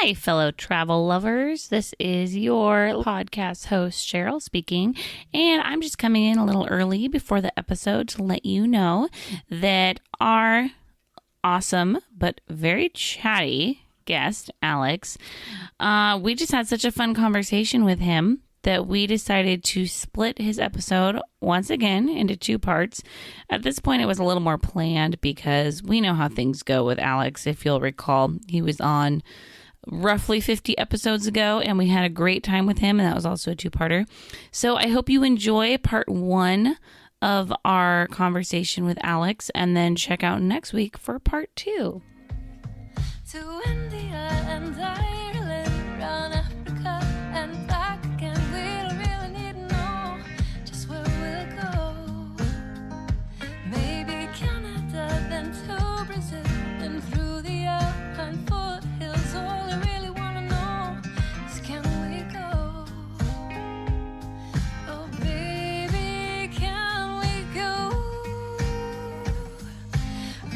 Hi, fellow travel lovers. This is your podcast host, Cheryl, speaking, and I'm just coming in a little early before the episode to let you know that our awesome but very chatty guest, Alex, we just had such a fun conversation with him that we decided to split his episode once again into two parts. At this point, it was a little more planned because we know how things go with Alex. If you'll recall, he was on roughly 50 episodes ago, and we had a great time with him, and that was also a two-parter. So I hope you enjoy part one of our conversation with Alex, and then check out next week for part two. To India and Ireland, round Africa and back again. We don't really need to know just where we'll go. Maybe Canada, then to Brazil, then through the Alpine foothills. All I really want to know is, can we go? Oh baby, can we go?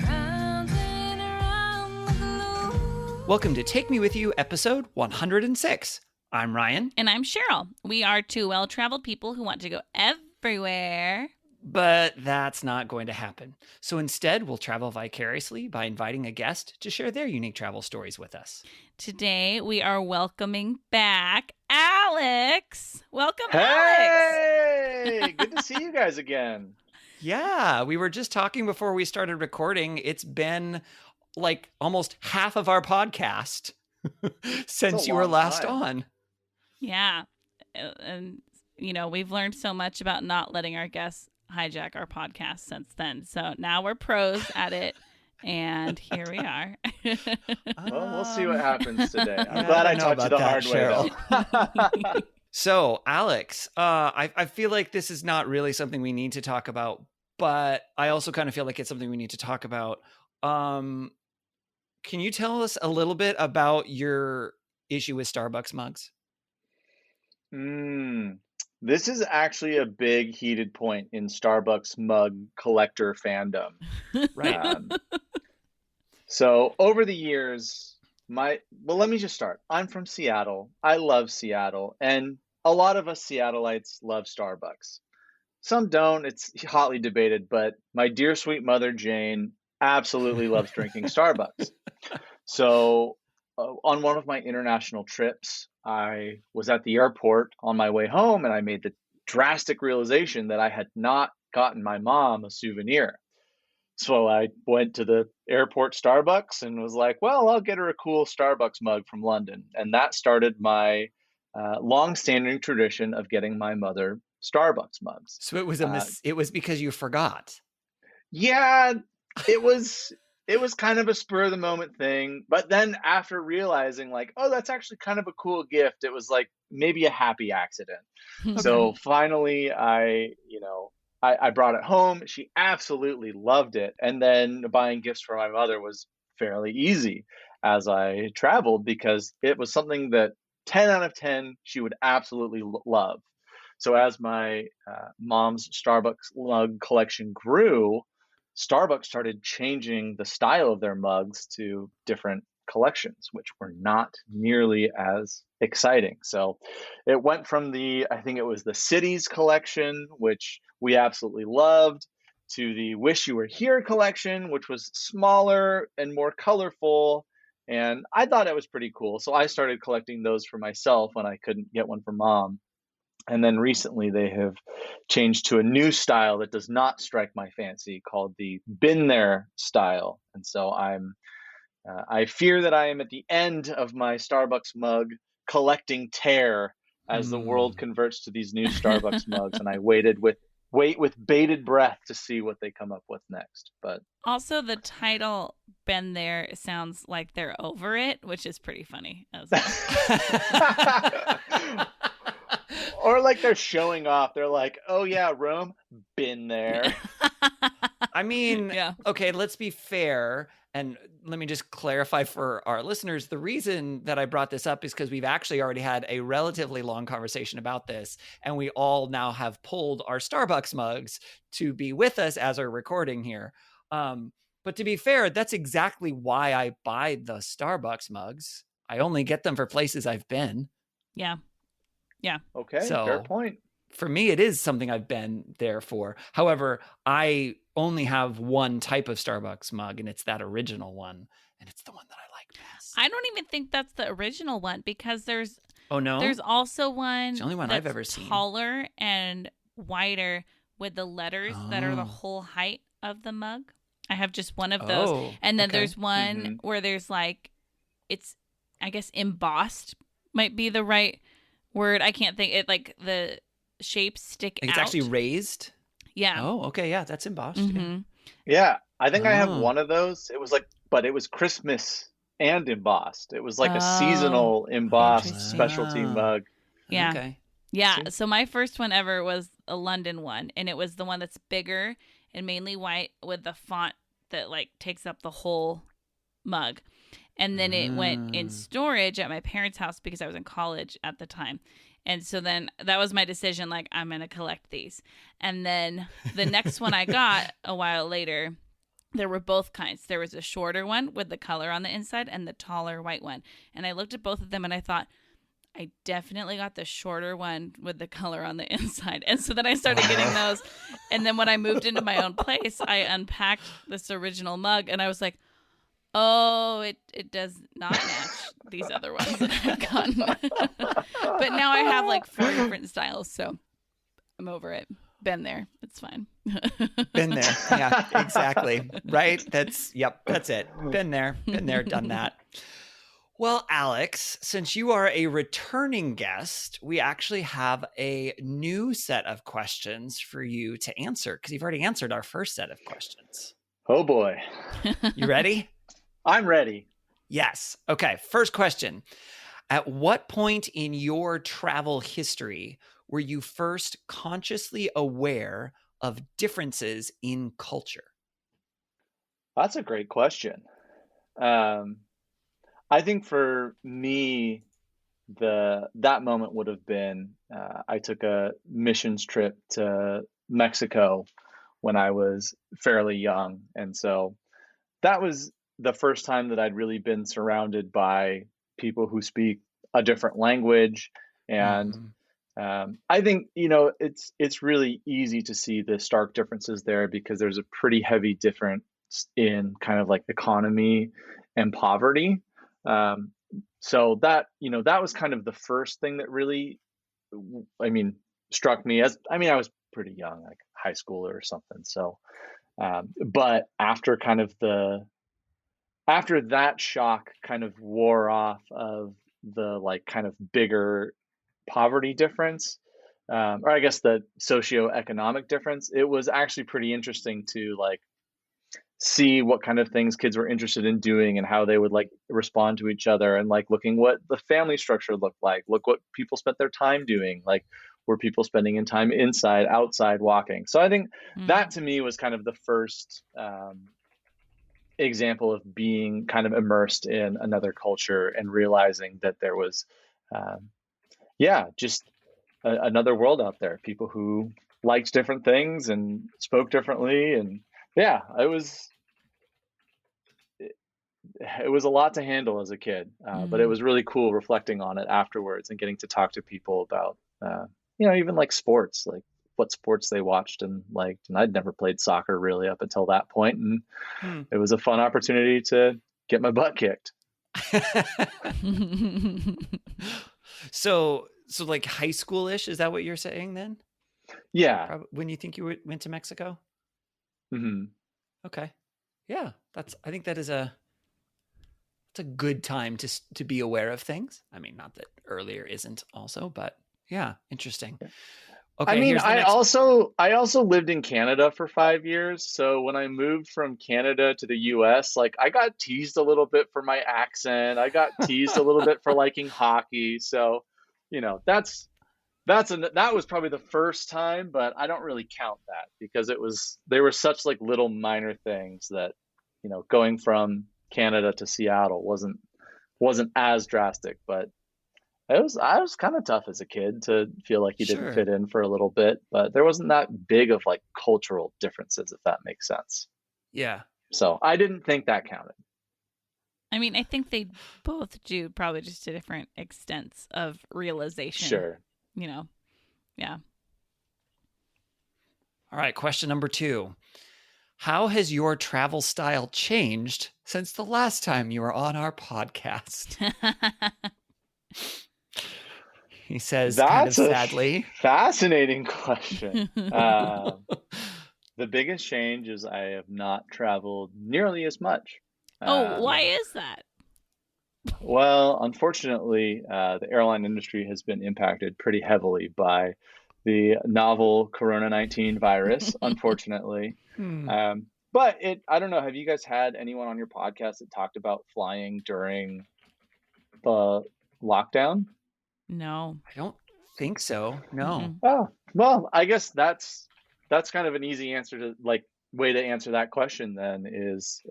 Round and around the globe. Welcome to Take Me With You, episode 106. I'm Ryan, And I'm Cheryl. We are two well-traveled people who want to go everywhere. but that's not going to happen. So instead, we'll travel vicariously by inviting a guest to share their unique travel stories with us. Today, we are welcoming back Alex. Welcome, Alex. Hey, good to see you guys again. Yeah, we were just talking before we started recording. It's been like almost half of our podcast since a you were long last time. on. Yeah. And, you know, we've learned so much about not letting our guests hijack our podcast since then. So now we're pros at it. And here we are. Well, we'll see what happens today. I'm Yeah, glad I I don't taught know you the about hard that, way, though. So, Alex, I feel like this is not really something we need to talk about, but I also kind of feel like it's something we need to talk about. Can you tell us a little bit about your issue with Starbucks mugs? This is actually a big heated point in Starbucks mug collector fandom. Right. So over the years, well, let me just start. I'm from Seattle. I love Seattle, and a lot of us Seattleites love Starbucks. Some don't. It's hotly debated, but my dear sweet mother, Jane, absolutely loves drinking Starbucks. So on one of my international trips, I was at the airport on my way home, and I made the drastic realization that I had not gotten my mom a souvenir. So I went to the airport Starbucks and was like, well, I'll get her a cool Starbucks mug from London. And that started my long-standing tradition of getting my mother Starbucks mugs. So it was it was because you forgot. Yeah, it was kind of a spur of the moment thing. But then after realizing like, oh, that's actually kind of a cool gift, it was like maybe a happy accident. So finally I brought it home. She absolutely loved it. And then buying gifts for my mother was fairly easy as I traveled because it was something that 10 out of 10 she would absolutely love. So as my mom's Starbucks mug collection grew, Starbucks started changing the style of their mugs to different collections, which were not nearly as exciting. So it went from I think it was the Cities collection, which we absolutely loved, to the Wish You Were Here collection, which was smaller and more colorful. And I thought it was pretty cool. So I started collecting those for myself when I couldn't get one for mom. And then recently they have changed to a new style that does not strike my fancy called the Been There style. And so I fear that I am at the end of my Starbucks mug collecting tear as the world converts to these new Starbucks mugs. And I wait with bated breath to see what they come up with next. But Also, the title "Been There" sounds like they're over it, which is pretty funny as well. Or like they're showing off. They're like, oh yeah, Rome, been there. I mean, Yeah. Okay, let's be fair. And let me just clarify for our listeners, the reason that I brought this up is because we've actually already had a relatively long conversation about this. And we all now have pulled our Starbucks mugs to be with us as we're recording here. But to be fair, that's exactly why I buy the Starbucks mugs. I only get them for places I've been. Yeah. Okay, So- fair point. For me, it is something I've been there for. However, I only have one type of Starbucks mug, and it's that original one, and it's the one that I like best. I don't even think that's the original one, because there's Oh no, there's also one It's the only one that's I've ever seen. taller and wider with the letters that are the Oh. whole height of the mug. I have just one of those. Oh, And then okay. there's one Mhm. where there's like, it's, I guess embossed might be the right word. I can't think it, like the shapes stick Like out. it's actually raised. Yeah. Oh, okay, yeah, that's embossed. Yeah. Mhm. Yeah, I think I have Oh. one of those. It was like, but it was Christmas and embossed. It was like a Oh, seasonal embossed interesting. specialty Ah. mug. Yeah. Okay. Yeah. See? So my first one ever was a London one, and it was the one that's bigger and mainly white with the font that like takes up the whole mug. And then it went in Ah. storage at my parents' house because I was in college at the time. And so then that was my decision, like, I'm going to collect these. And then the next one I got a while later, there were both kinds. There was a shorter one with the color on the inside and the taller white one. And I looked at both of them and I thought, I definitely got the shorter one with the color on the inside. And so then I started getting those. And then when I moved into my own place, I unpacked this original mug and I was like, oh, it does not match these other ones that I've gotten. But now I have like 4 different styles, so I'm over it. Been there. It's fine. Been there. Yeah, exactly. Right? That's it. Been there, done that. Well, Alex, since you are a returning guest, we actually have a new set of questions for you to answer, because you've already answered our first set of questions. Oh boy, You ready? I'm ready. Yes. Okay. First question. At what point in your travel history were you first consciously aware of differences in culture? That's a great question. I think for me, that moment would have been I took a missions trip to Mexico when I was fairly young, and so that was the first time that I'd really been surrounded by people who speak a different language. And I think, it's really easy to see the stark differences there because there's a pretty heavy difference in kind of like economy and poverty. So that was kind of the first thing that really, struck me as, I was pretty young, like high schooler or something. So, but after after that shock kind of wore off of the like kind of bigger poverty difference, or I guess the socioeconomic difference, it was actually pretty interesting to like see what kind of things kids were interested in doing and how they would like respond to each other, and like looking what the family structure looked like, look what people spent their time doing, like were people spending in time inside, outside, walking. So I think that to me was kind of the first example of being kind of immersed in another culture and realizing that there was just another world out there, people who liked different things and spoke differently. And yeah, it was a lot to handle as a kid, but it was really cool reflecting on it afterwards and getting to talk to people about even like sports, like what sports they watched and liked. And I'd never played soccer really up until that point, and it was a fun opportunity to get my butt kicked. So like high school-ish, is that what you're saying then? Yeah. When you think you went to Mexico? Mm-hmm. Okay. Yeah, I think that is it's a good time to be aware of things. I mean, not that earlier isn't also, but yeah, interesting. Okay. I also lived in Canada for 5 years. So when I moved from Canada to the US, like I got teased a little bit for my accent. I got teased a little bit for liking hockey. So, that was probably the first time, but I don't really count that because they were such like little minor things that, going from Canada to Seattle wasn't as drastic, but I was kind of tough as a kid to feel like you didn't fit in for a little bit, but there wasn't that big of like cultural differences, if that makes sense. Yeah. So I didn't think that counted. I mean, I think they both do, probably just to different extents of realization. Sure. You know, yeah. All right, question number 2. How has your travel style changed since the last time you were on our podcast? He says kind of That's a sadly. fascinating question. The biggest change is I have not traveled nearly as much. Why is that? Well, unfortunately, the airline industry has been impacted pretty heavily by the novel Corona-19 virus, unfortunately. But I don't know, have you guys had anyone on your podcast that talked about flying during the lockdown? No. I don't think so. No. Oh, well, I guess that's kind of an easy answer to way to answer that question then is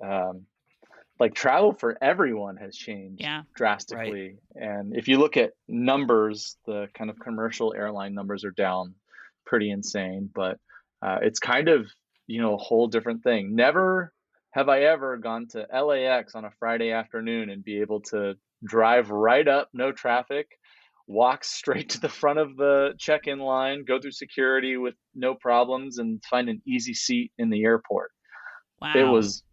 travel for everyone has changed drastically. Right. And if you look at numbers, the kind of commercial airline numbers are down pretty insane, but it's kind of, a whole different thing. Never have I ever gone to LAX on a Friday afternoon and be able to drive right up, no traffic, walk straight to the front of the check-in line, go through security with no problems, and find an easy seat in the airport. Wow. It was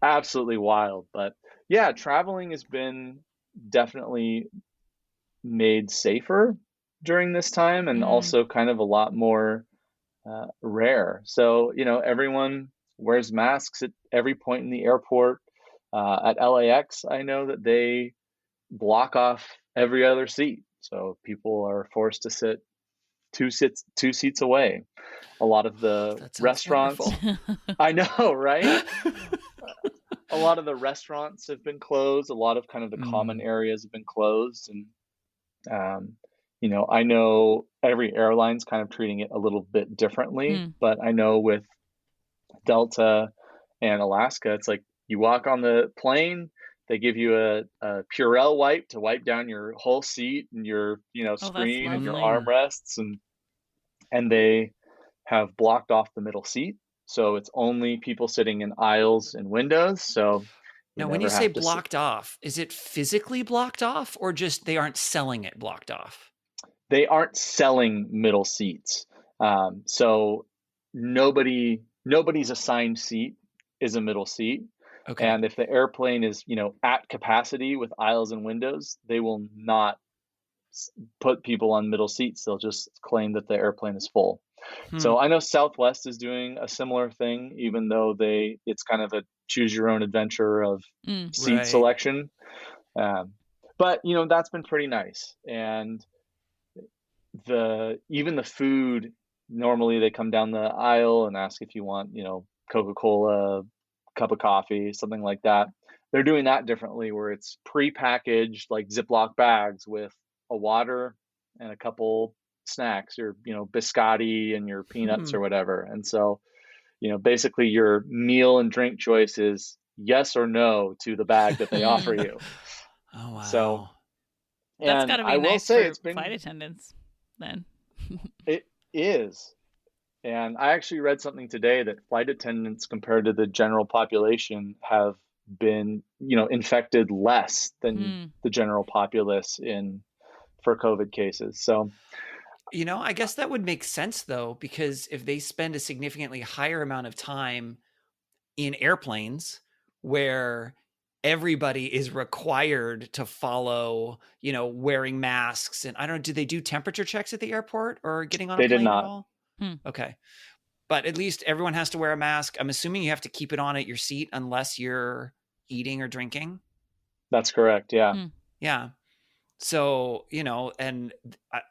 absolutely wild. But yeah, traveling has been definitely made safer during this time, and also kind of a lot more rare. So, everyone wears masks at every point in the airport. At LAX, I know that they block off every other seat. So people are forced to sit two seats away. A lot of the restaurants, I know, right? A lot of the restaurants have been closed. A lot of kind of the common areas have been closed. And, I know every airline's kind of treating it a little bit differently, but I know with Delta and Alaska, it's like you walk on the plane, they give you a Purell wipe to wipe down your whole seat and your, screen and your armrests, and they have blocked off the middle seat. So it's only people sitting in aisles and windows. So now, when you say blocked off, is it physically blocked off or just they aren't selling it blocked off? They aren't selling middle seats. So nobody's assigned seat is a middle seat. Okay. And if the airplane is, at capacity with aisles and windows, they will not put people on middle seats. They'll just claim that the airplane is full. So I know Southwest is doing a similar thing, even though it's kind of a choose your own adventure of seat selection. But, that's been pretty nice. And even the food, normally they come down the aisle and ask if you want, Coca-Cola, cup of coffee, something like that. They're doing that differently, where it's pre-packaged like Ziploc bags with a water and a couple snacks, your biscotti and your peanuts or whatever. And so basically your meal and drink choice is yes or no to the bag that they offer you. Oh wow. So that's got to be nice for flight attendants then. It is. And I actually read something today that flight attendants compared to the general population have been, infected less than the general populace for COVID cases. So, I guess that would make sense though, because if they spend a significantly higher amount of time in airplanes where everybody is required to follow, wearing masks, and I don't know, do they do temperature checks at the airport or getting on a plane did not. at all? Okay. But at least everyone has to wear a mask. I'm assuming you have to keep it on at your seat unless you're eating or drinking. That's correct. Yeah. Yeah. So, and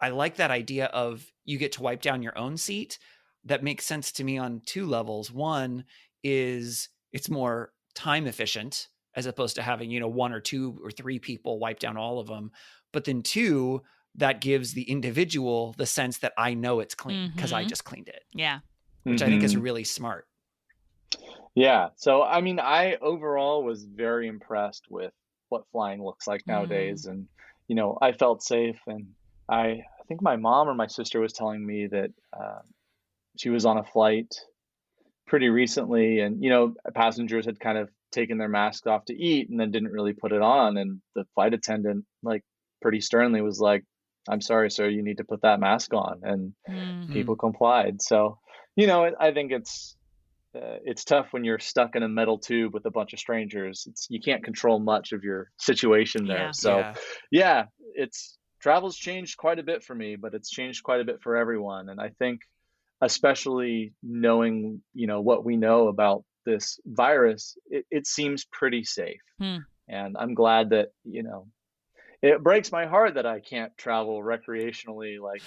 I like that idea of you get to wipe down your own seat. That makes sense to me on two levels. One is it's more time efficient as opposed to having, one or two or three people wipe down all of them. But then two, that gives the individual the sense that I know it's clean because I just cleaned it. Yeah. Which I think is really smart. Yeah. So, I mean, I overall was very impressed with what flying looks like nowadays. And, I felt safe. And I think my mom or my sister was telling me that she was on a flight pretty recently and, passengers had kind of taking their mask off to eat and then didn't really put it on. And the flight attendant, like, pretty sternly was like, "I'm sorry, sir, you need to put that mask on." And people complied. So, I think it's tough when you're stuck in a metal tube with a bunch of strangers. You can't control much of your situation there. Yeah. So yeah, travel's changed quite a bit for me, but it's changed quite a bit for everyone. And I think especially knowing, what we know about this virus, it seems pretty safe. And I'm glad that, it breaks my heart that I can't travel recreationally like,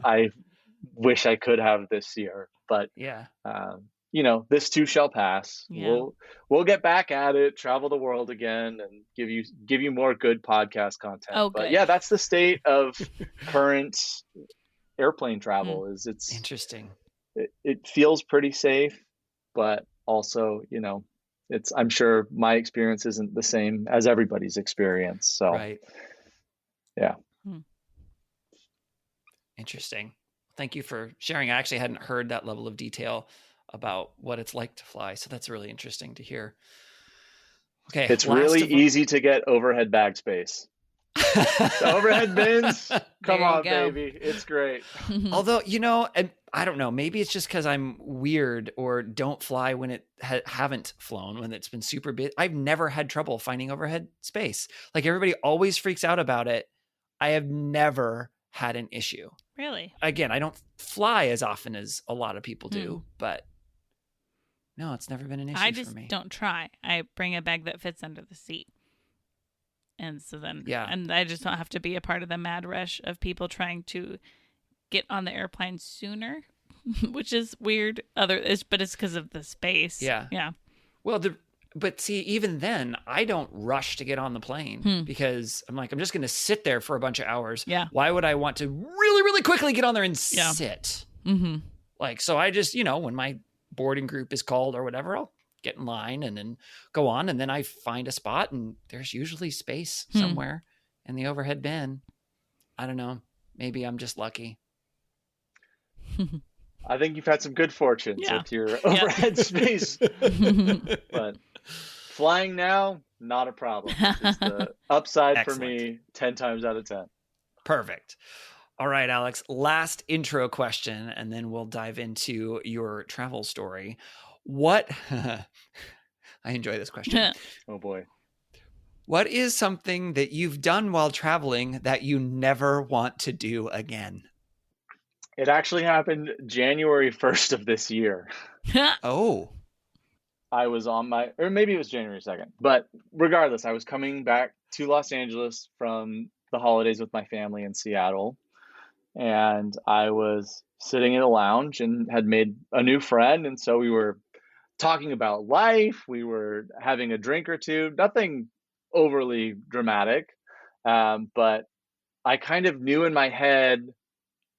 I wish I could have this year. But Yeah. this too shall pass. Yeah. We'll get back at it, travel the world again, and give you more good podcast content. Oh, but good. yeah, that's the state of current airplane travel. It's Interesting. it feels pretty safe, but also, I'm sure my experience isn't the same as everybody's experience. So Right. yeah. Interesting. Thank you for sharing. I actually hadn't heard that level of detail about what it's like to fly. So that's really interesting to hear. Okay. It's really easy to get overhead bag space. The overhead bins, come you on, go. baby. It's great. Although, and I don't know, maybe it's just because I'm weird or don't fly when it haven't flown, when it's been super big. I've never had trouble finding overhead space. Like, everybody always freaks out about it. I have never had an issue. Really? Again, I don't fly as often as a lot of people do, but no, it's never been an issue I for just me. don't try. I bring a bag that fits under the seat. And so then, Yeah. and I just don't have to be a part of the mad rush of people trying to get on the airplane sooner, which is weird. But it's because of the space. Yeah. Yeah. Well, but see, even then, I don't rush to get on the plane because I'm like, I'm just going to sit there for a bunch of hours. Yeah. Why would I want to really, really quickly get on there and sit? Mm-hmm. Like, so I just, when my boarding group is called or whatever, I'll get in line and then go on. And then I find a spot and there's usually space somewhere in the overhead bin. I don't know. Maybe I'm just lucky. I think you've had some good fortunes with your overhead space. But flying now, not a problem. It's the upside for me 10 times out of 10. Perfect. All right, Alex, last intro question, and then we'll dive into your travel story. What, I enjoy this question. Oh boy. What is something that you've done while traveling that you never want to do again? It actually happened January 1st of this year. Oh. I was or maybe it was January 2nd, but regardless, I was coming back to Los Angeles from the holidays with my family in Seattle. And I was sitting in a lounge and had made a new friend. And so we were talking about life. We were having a drink or two, nothing overly dramatic. But I kind of knew in my head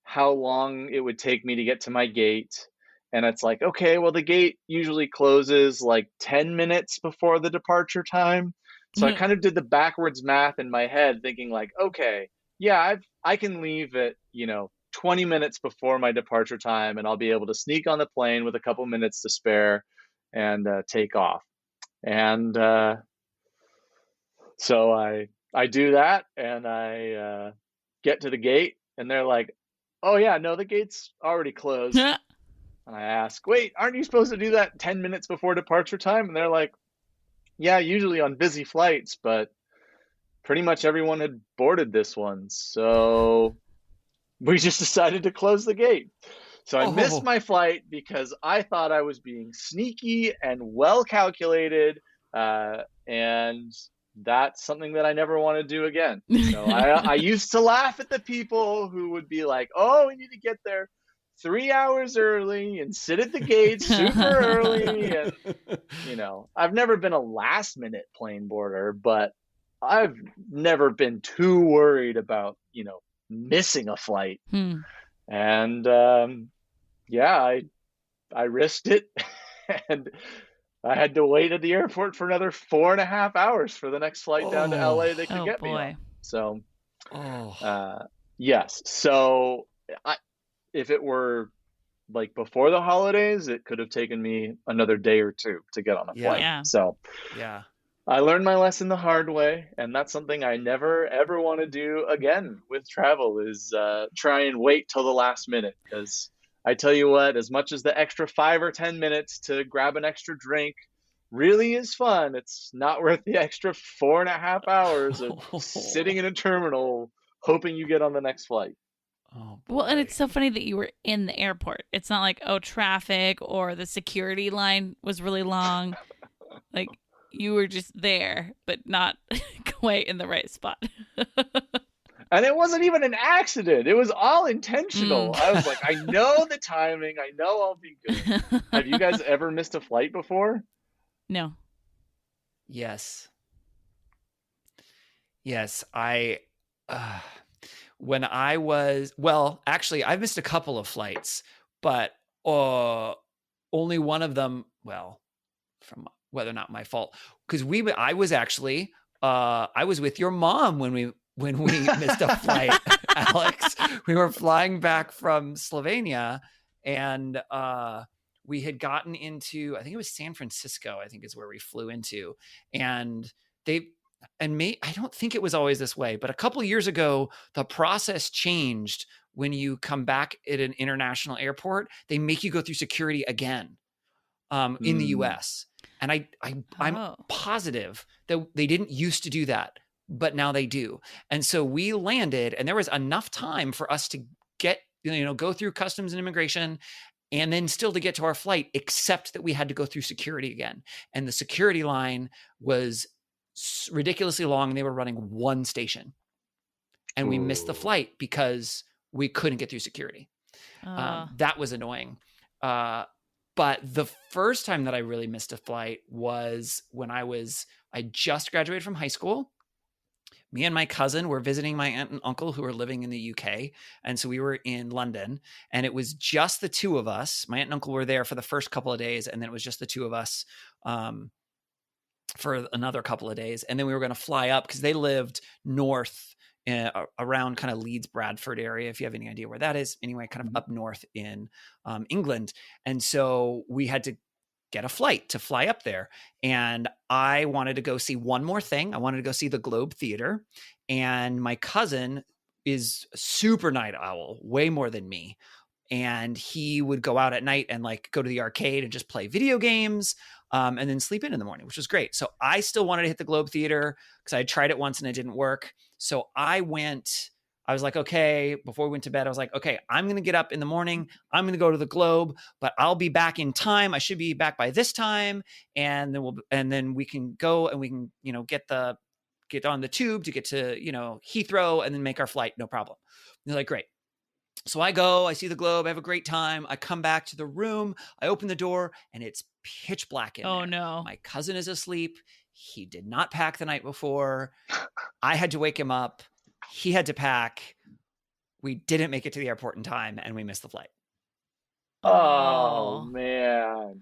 how long it would take me to get to my gate. And it's like, okay, well, the gate usually closes like 10 minutes before the departure time. So I kind of did the backwards math in my head, thinking like, okay, yeah, I can leave at, 20 minutes before my departure time, and I'll be able to sneak on the plane with a couple minutes to spare and take off. And so I do that, and I get to the gate, and they're like, oh yeah, no, the gate's already closed. And I ask, wait, aren't you supposed to do that 10 minutes before departure time? And they're like, yeah, usually on busy flights, but pretty much everyone had boarded this one. So we just decided to close the gate. So I missed my flight because I thought I was being sneaky and well calculated. And that's something that I never want to do again. So I used to laugh at the people who would be like, oh, we need to get there 3 hours early and sit at the gate super early. And, I've never been a last minute plane boarder, but I've never been too worried about, missing a flight. And I risked it. And I had to wait at the airport for another 4.5 hours for the next flight down to LA they could get me on. So, yes. So if it were like before the holidays, it could have taken me another day or two to get on a Yeah. flight. Yeah. So Yeah. I learned my lesson the hard way, and that's something I never ever want to do again with travel is try and wait till the last minute. Because I tell you what, as much as the extra 5 or 10 minutes to grab an extra drink really is fun, it's not worth the extra 4.5 hours of sitting in a terminal hoping you get on the next flight. Oh, Well, and boy. it's so funny that you were in the airport. It's not like, oh, traffic or the security line was really long. Like, you were just there, but not quite in the right spot. And it wasn't even an accident. It was all intentional. I was like, I know the timing. I know I'll be good. Have you guys ever missed a flight before? No. Yes. Yes, I when I was well, actually I've missed a couple of flights, but only one of them, well, from whether or not my fault, because I was actually I was with your mom when we missed a flight, Alex. We were flying back from Slovenia, and we had gotten into, I think it was San Francisco, I think is where we flew into, and I don't think it was always this way, but a couple of years ago, the process changed. When you come back at an international airport, they make you go through security again in the US. And I'm positive that they didn't used to do that, but now they do. And so we landed, and there was enough time for us to get, go through customs and immigration, and then still to get to our flight, except that we had to go through security again. And the security line was ridiculously long, and they were running one station. And we missed the flight because we couldn't get through security. That was annoying. But the first time that I really missed a flight was when I just graduated from high school. Me and my cousin were visiting my aunt and uncle who were living in the UK. And so we were in London, and it was just the two of us. My aunt and uncle were there for the first couple of days, and then it was just the two of us for another couple of days. And then we were going to fly up because they lived north around kind of Leeds, Bradford area, if you have any idea where that is. Anyway, kind of up north in England. And so we had to get a flight to fly up there. And I wanted to go see one more thing. I wanted to go see the Globe Theater. And my cousin is a super night owl, way more than me. And he would go out at night and like go to the arcade and just play video games and then sleep in the morning, which was great. So I still wanted to hit the Globe Theater because I tried it once and it didn't work. So I was like, okay, before we went to bed, I was like, okay, I'm going to get up in the morning. I'm going to go to the Globe, but I'll be back in time. I should be back by this time. And then we can go and we can, get on the tube to get to, Heathrow and then make our flight. No problem. And they're like, great. So I go, I see the Globe, I have a great time. I come back to the room, I open the door, and it's pitch black in there. Oh, no. My cousin is asleep. He did not pack the night before. I had to wake him up. He had to pack. We didn't make it to the airport in time, and we missed the flight. Oh, man.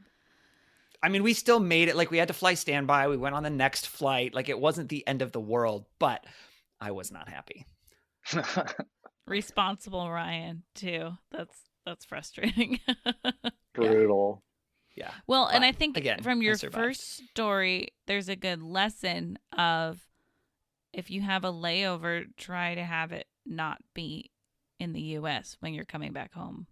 I mean, we still made it. Like, we had to fly standby. We went on the next flight. Like, it wasn't the end of the world, but I was not happy. Responsible Ryan, too. That's frustrating. Brutal. Yeah. Well, and But I think again, from I your survived. first story, there's a good lesson of if you have a layover, try to have it not be in the U.S. when you're coming back home.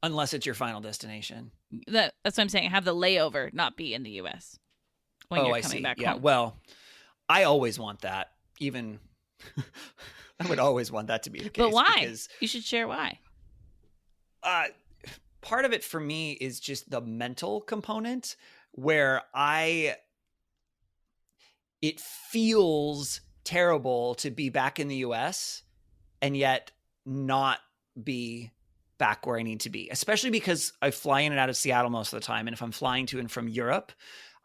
Unless it's your final destination. That's what I'm saying. Have the layover not be in the U.S. when you're coming back home. Well, I always want that. Even I would always want that to be the case. But why? Because, you should share why. part of it for me is just the mental component where it feels terrible to be back in the US and yet not be back where I need to be, especially because I fly in and out of Seattle most of the time. And if I'm flying to and from Europe,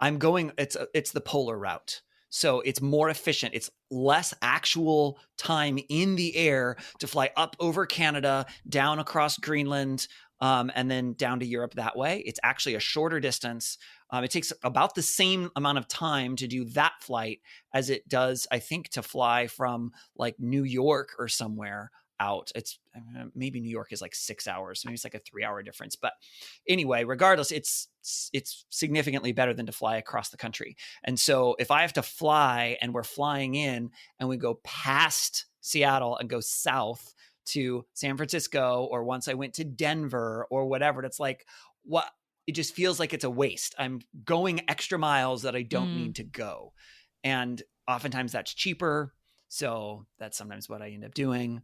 it's the polar route. So it's more efficient. It's less actual time in the air to fly up over Canada, down across Greenland, and then down to Europe that way. It's actually a shorter distance. It takes about the same amount of time to do that flight as it does, I think, to fly from like New York or somewhere out. It's maybe New York is like 6 hours. Maybe it's like a 3-hour difference. But anyway, regardless, it's significantly better than to fly across the country. And so if I have to fly and we're flying in and we go past Seattle and go south to San Francisco, or once I went to Denver or whatever, it's like, what? It just feels like it's a waste. I'm going extra miles that I don't need to go. And oftentimes that's cheaper. So that's sometimes what I end up doing.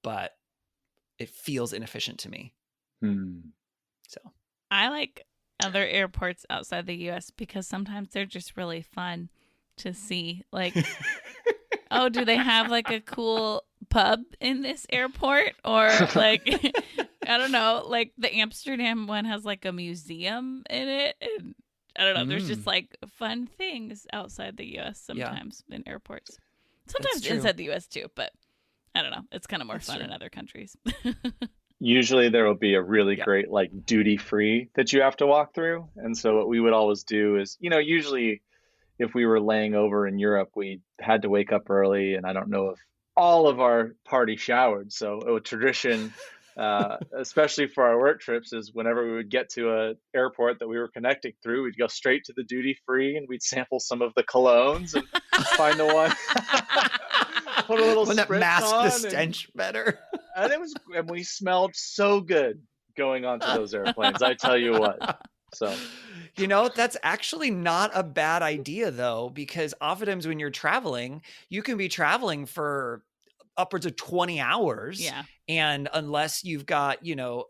But it feels inefficient to me. So I like other airports outside the US because sometimes they're just really fun to see. Like, oh, do they have like a cool pub in this airport? Or like, I don't know, like the Amsterdam one has like a museum in it. And I don't know, there's just like fun things outside the US sometimes in airports. Sometimes inside the US too, but I don't know. It's kind of more fun in other countries. Usually there will be a really great like duty free that you have to walk through. And so what we would always do is, usually if we were laying over in Europe, we had to wake up early, and I don't know if all of our party showered. So a tradition, especially for our work trips, is whenever we would get to a airport that we were connecting through, we'd go straight to the duty free and we'd sample some of the colognes and find the one. Put a little Wouldn't that spritz mask on the stench better? and we smelled so good going onto those airplanes. I tell you what. So, that's actually not a bad idea though, because oftentimes when you're traveling, you can be traveling for upwards of 20 hours. Yeah. And unless you've got,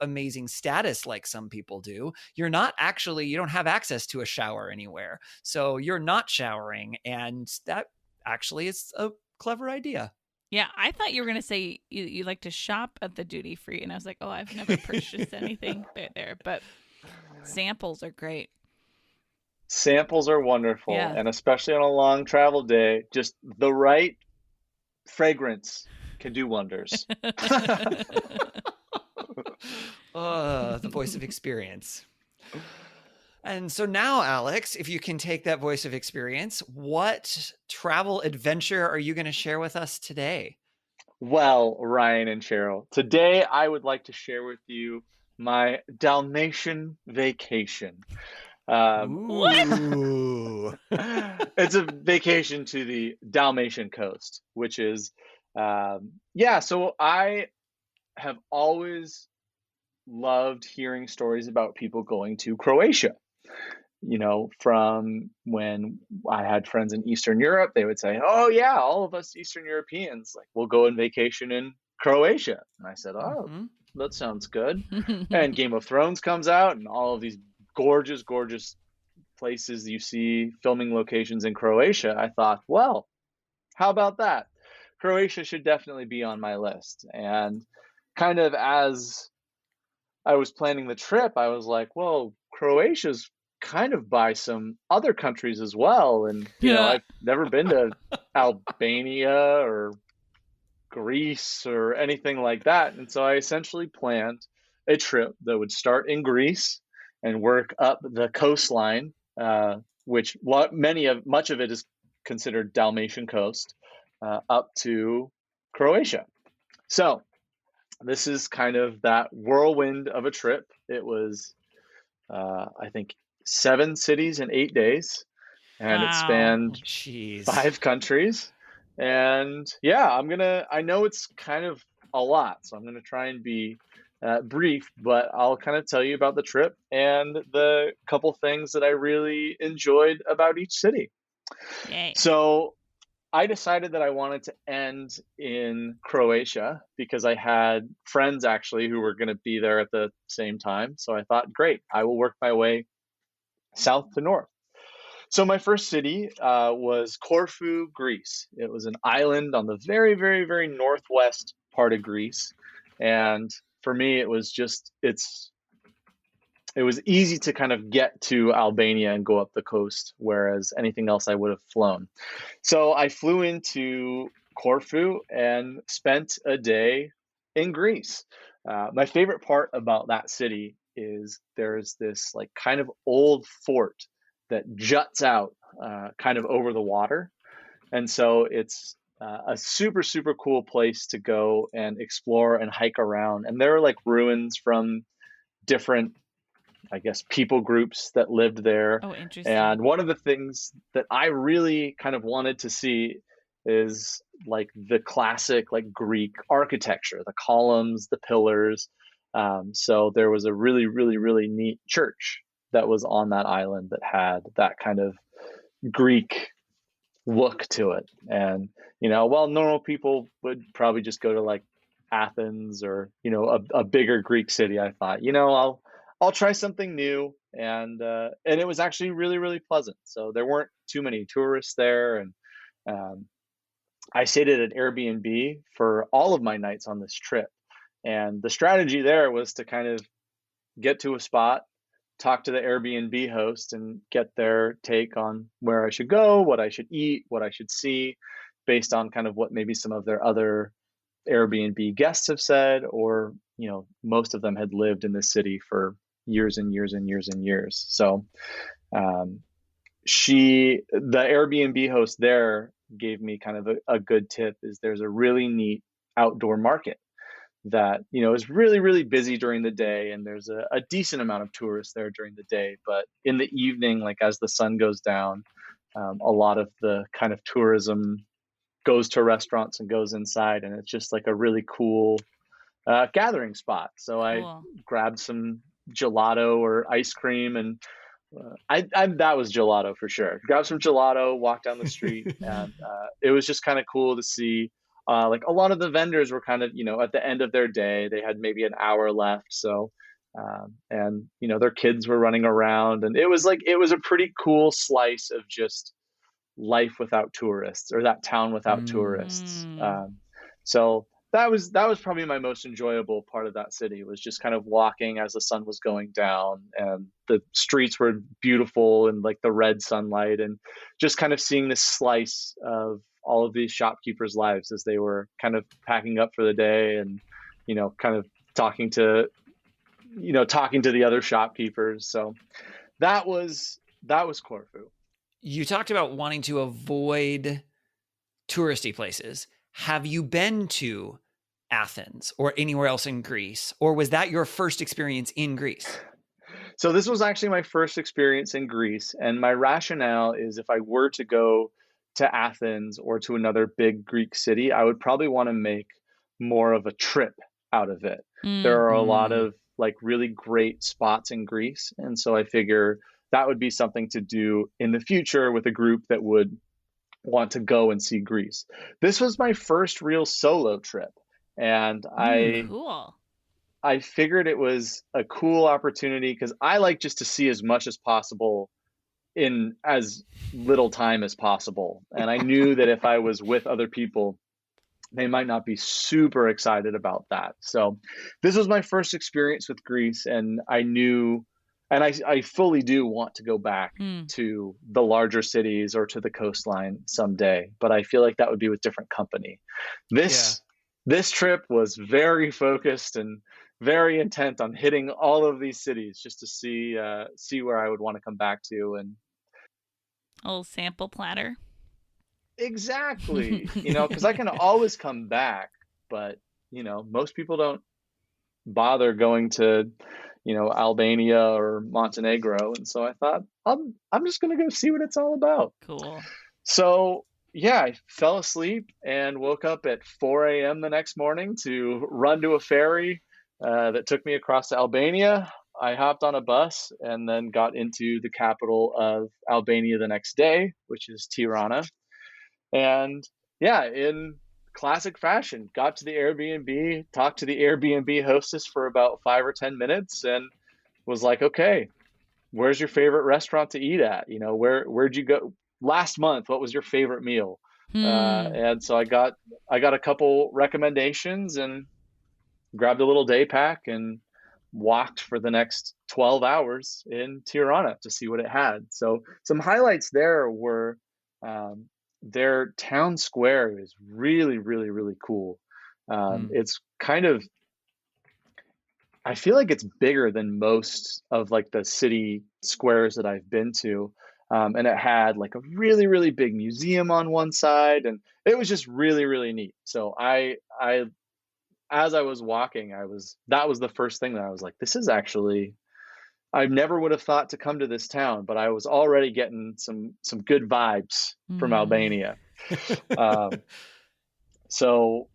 amazing status like some people do, you don't have access to a shower anywhere. So you're not showering. And that actually is a clever idea. Yeah, I thought you were going to say you like to shop at the duty free. And I was like, oh, I've never purchased anything there. But samples are great. Samples are wonderful. Yeah. And especially on a long travel day, just the right fragrance can do wonders. The voice of experience. And so now, Alex, if you can take that voice of experience, what travel adventure are you going to share with us today? Well, Ryan and Cheryl, today I would like to share with you my Dalmatian vacation. Ooh. It's a vacation to the Dalmatian coast, which is, so I have always loved hearing stories about people going to Croatia. From when I had friends in Eastern Europe, they would say, oh yeah, all of us Eastern Europeans, like, we'll go on vacation in Croatia. And I said, oh, that sounds good. And Game of Thrones comes out and all of these gorgeous, gorgeous places you see, filming locations in Croatia. I thought, well, how about that? Croatia should definitely be on my list. And kind of as I was planning the trip, I was like, well, Croatia's kind of by some other countries as well. And, I've never been to Albania or Greece or anything like that. And so I essentially planned a trip that would start in Greece and work up the coastline, which much of it is considered Dalmatian coast, up to Croatia. So this is kind of that whirlwind of a trip. It was, I think, 7 cities in 8 days, and it spanned 5 countries. And yeah, I know it's kind of a lot, so I'm going to try and be brief, but I'll kind of tell you about the trip and the couple things that I really enjoyed about each city. Yay. So I decided that I wanted to end in Croatia because I had friends actually who were going to be there at the same time. So I thought, great, I will work my way south to north. So my first city was Corfu, Greece. It was an island on the very, very, very northwest part of Greece. And for me, it was easy to kind of get to Albania and go up the coast, whereas anything else I would have flown. So I flew into Corfu and spent a day in Greece. My favorite part about that city is there's this like kind of old fort that juts out kind of over the water. And so it's a super, super cool place to go and explore and hike around. And there are like ruins from different, I guess, people groups that lived there. Oh, interesting. And one of the things that I really kind of wanted to see is like the classic, like Greek architecture, the columns, the pillars. So there was a really, really, really neat church that was on that island that had that kind of Greek look to it. And, while normal people would probably just go to like Athens or, a bigger Greek city, I thought, I'll try something new. And it was actually really, really pleasant. So there weren't too many tourists there. And I stayed at an Airbnb for all of my nights on this trip. And the strategy there was to kind of get to a spot, talk to the Airbnb host and get their take on where I should go, what I should eat, what I should see, based on kind of what maybe some of their other Airbnb guests have said, or, most of them had lived in this city for years and years and years and years. So the Airbnb host there gave me kind of a good tip is there's a really neat outdoor market that is really, really busy during the day, and there's a decent amount of tourists there during the day, but in the evening, like as the sun goes down, a lot of the kind of tourism goes to restaurants and goes inside, and it's just like a really cool gathering spot. So I grabbed some gelato or ice cream, and that was gelato for sure. Grabbed some gelato, walked down the street, and it was just kind of cool to see. Like a lot of the vendors were kind of, at the end of their day, they had maybe an hour left. So, and, their kids were running around, and it was a pretty cool slice of just life without tourists, or that town without tourists. So that was probably my most enjoyable part of that city, was just kind of walking as the sun was going down, and the streets were beautiful and like the red sunlight, and just kind of seeing this slice of all of these shopkeepers' lives as they were kind of packing up for the day, and kind of talking to the other shopkeepers. So that was Corfu. You talked about wanting to avoid touristy places. Have you been to Athens or anywhere else in Greece, or was that your first experience in Greece? So this was actually my first experience in Greece, and my rationale is if I were to go to Athens or to another big Greek city, I would probably want to make more of a trip out of it. There are a lot of like really great spots in Greece. And so I figure that would be something to do in the future with a group that would want to go and see Greece. This was my first real solo trip. And I figured it was a cool opportunity because I like just to see as much as possible in as little time as possible. And I knew that if I was with other people, they might not be super excited about that. So this was my first experience with Greece, and I knew, and I fully do want to go back to the larger cities or to the coastline someday, but I feel like that would be with different company. This trip was very focused and very intent on hitting all of these cities just to see where I would want to come back to. And a little sample platter. Exactly. Because I can always come back, but, most people don't bother going to, Albania or Montenegro. And so I thought, I'm just going to go see what it's all about. Cool. So, yeah, I fell asleep and woke up at 4 a.m. the next morning to run to a ferry that took me across to Albania. I hopped on a bus and then got into the capital of Albania the next day, which is Tirana. And yeah, in classic fashion, got to the Airbnb, talked to the Airbnb hostess for about 5 or 10 minutes, and was like, okay, where's your favorite restaurant to eat at? Where'd you go last month? What was your favorite meal? And so I got a couple recommendations and grabbed a little day pack and walked for the next 12 hours in Tirana to see what it had. So some highlights there were their town square is really, really, really cool. It's kind of, I feel like it's bigger than most of like the city squares that I've been to. And it had like a really, really big museum on one side, and it was just really, really neat. So as I was walking, that was the first thing that I was like, this is actually, I never would have thought to come to this town, but I was already getting some good vibes from Albania. So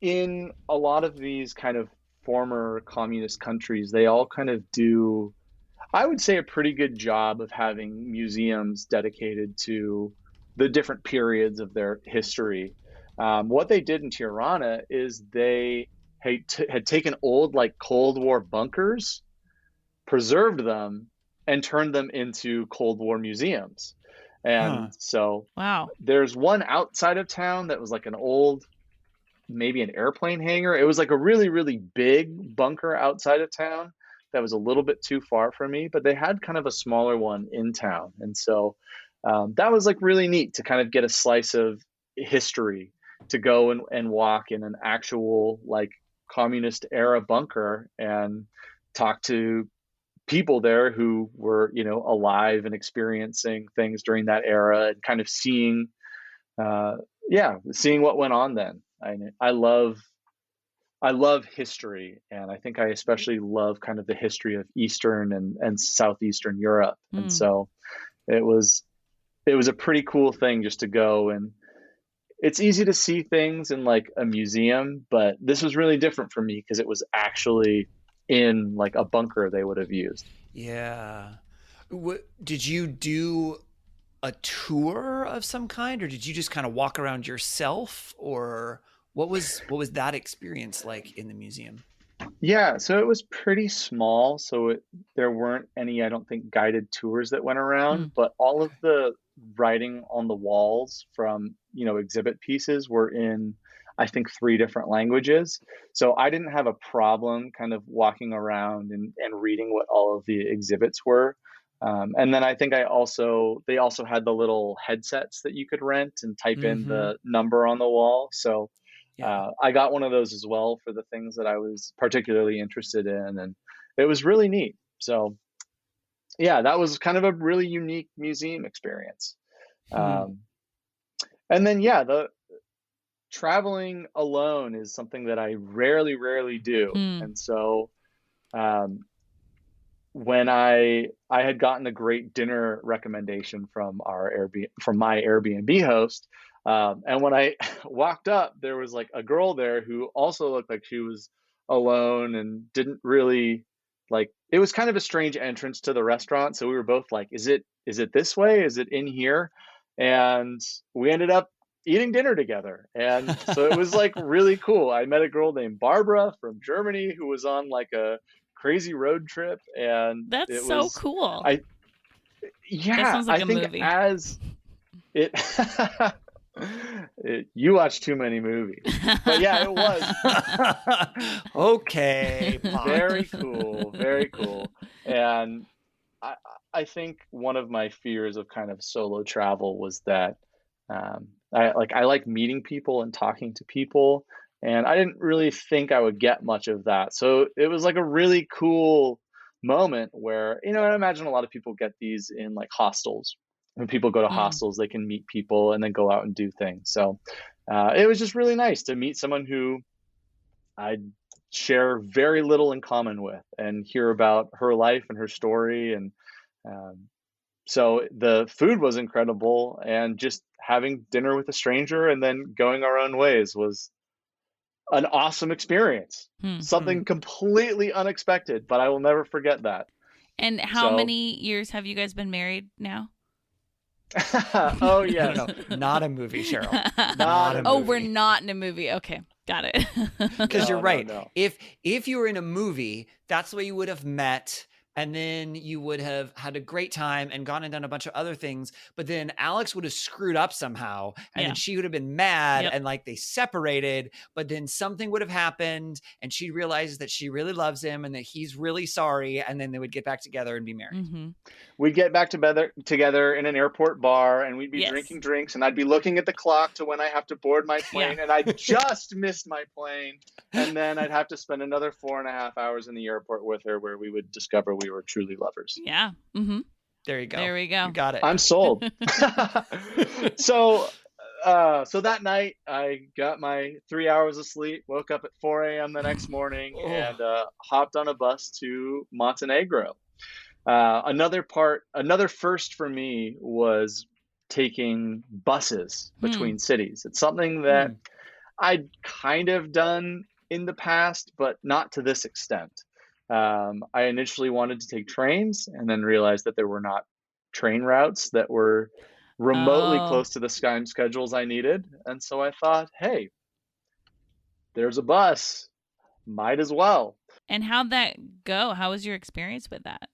in a lot of these kind of former communist countries, they all kind of do, I would say, a pretty good job of having museums dedicated to the different periods of their history. What they did in Tirana is they had taken old like Cold War bunkers, preserved them, and turned them into Cold War museums. And so Wow. there's one outside of town that was like an old, maybe an airplane hangar. It was like a really, really big bunker outside of town that was a little bit too far for me, but they had kind of a smaller one in town. And so that was like really neat to kind of get a slice of history, to go and walk in an actual like communist era bunker and talk to people there who were, you know, alive and experiencing things during that era, and kind of seeing what went on then. I love history, and I think I especially love kind of the history of Eastern and Southeastern Europe. And so it was a pretty cool thing just to go, and it's easy to see things in like a museum, but this was really different for me because it was actually in like a bunker they would have used. Yeah. Did you do a tour of some kind, or did you just kind of walk around yourself, or what was that experience like in the museum? Yeah, so it was pretty small, so there weren't any, I don't think, guided tours that went around, but all of the writing on the walls from, you know, exhibit pieces were in, I think, 3 different languages. So I didn't have a problem kind of walking around and reading what all of the exhibits were. And then I think they also had the little headsets that you could rent and type in the number on the wall. So I got one of those as well for the things that I was particularly interested in, and it was really neat. So yeah, that was kind of a really unique museum experience. And then the traveling alone is something that I rarely do. And so when I had gotten a great dinner recommendation from my Airbnb host, and when I walked up, there was like a girl there who also looked like she was alone and didn't really like, it was kind of a strange entrance to the restaurant. So we were both like, is it this way? Is it in here? And we ended up eating dinner together. And so it was like really cool. I met a girl named Barbara from Germany who was on like a crazy road trip. And that's so cool. That sounds like a think movie. As it you watch too many movies, but yeah, it was okay. Very cool. And I think one of my fears of kind of solo travel was that I like meeting people and talking to people, and I didn't really think I would get much of that. So it was like a really cool moment where, you know, I imagine a lot of people get these in like hostels. When people go to hostels, they can meet people and then go out and do things. So it was just really nice to meet someone who I'd share very little in common with, and hear about her life and her story. And so the food was incredible, and just having dinner with a stranger and then going our own ways was an awesome experience. Something completely unexpected, but I will never forget that. And how many years have you guys been married now? Oh yeah, no, not a movie, Cheryl. We're not in a movie. Okay, got it. Because you're right. No. If you were in a movie, that's the way you would have met. And then you would have had a great time and gone and done a bunch of other things. But then Alex would have screwed up somehow. And then she would have been mad and like they separated. But then something would have happened and she realizes that she really loves him and that he's really sorry. And then they would get back together and be married. We'd get back together in an airport bar, and we'd be drinking drinks, and I'd be looking at the clock to when I have to board my plane. And I just missed my plane. And then I'd have to spend another 4.5 hours in the airport with her, where we would discover we were truly lovers. Yeah. There you go. There we go. You got it. I'm sold. So that night I got my 3 hours of sleep, woke up at 4 a.m. the next morning, and hopped on a bus to Montenegro. Another first for me was taking buses between cities. It's something that I'd kind of done in the past, but not to this extent. I initially wanted to take trains and then realized that there were not train routes that were remotely close to the time schedules I needed. And so I thought, hey, there's a bus, might as well. And how'd that go? How was your experience with that?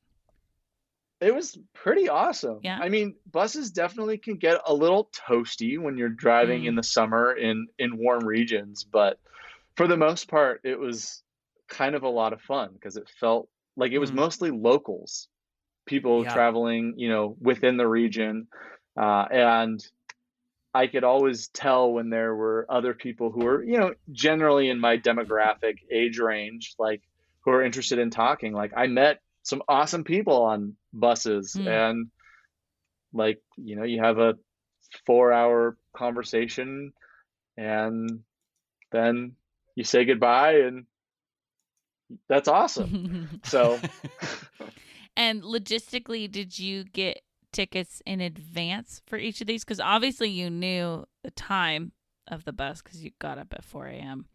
It was pretty awesome. Yeah. I mean, buses definitely can get a little toasty when you're driving in the summer in warm regions, but for the most part, it was kind of a lot of fun because it felt like it was mostly locals, people traveling, within the region. And I could always tell when there were other people who were, generally in my demographic age range, like who are interested in talking. Like I met some awesome people on buses and like, you have a 4-hour conversation and then you say goodbye and that's awesome. So. And logistically, did you get tickets in advance for each of these? Because obviously you knew the time of the bus because you got up at 4 a.m.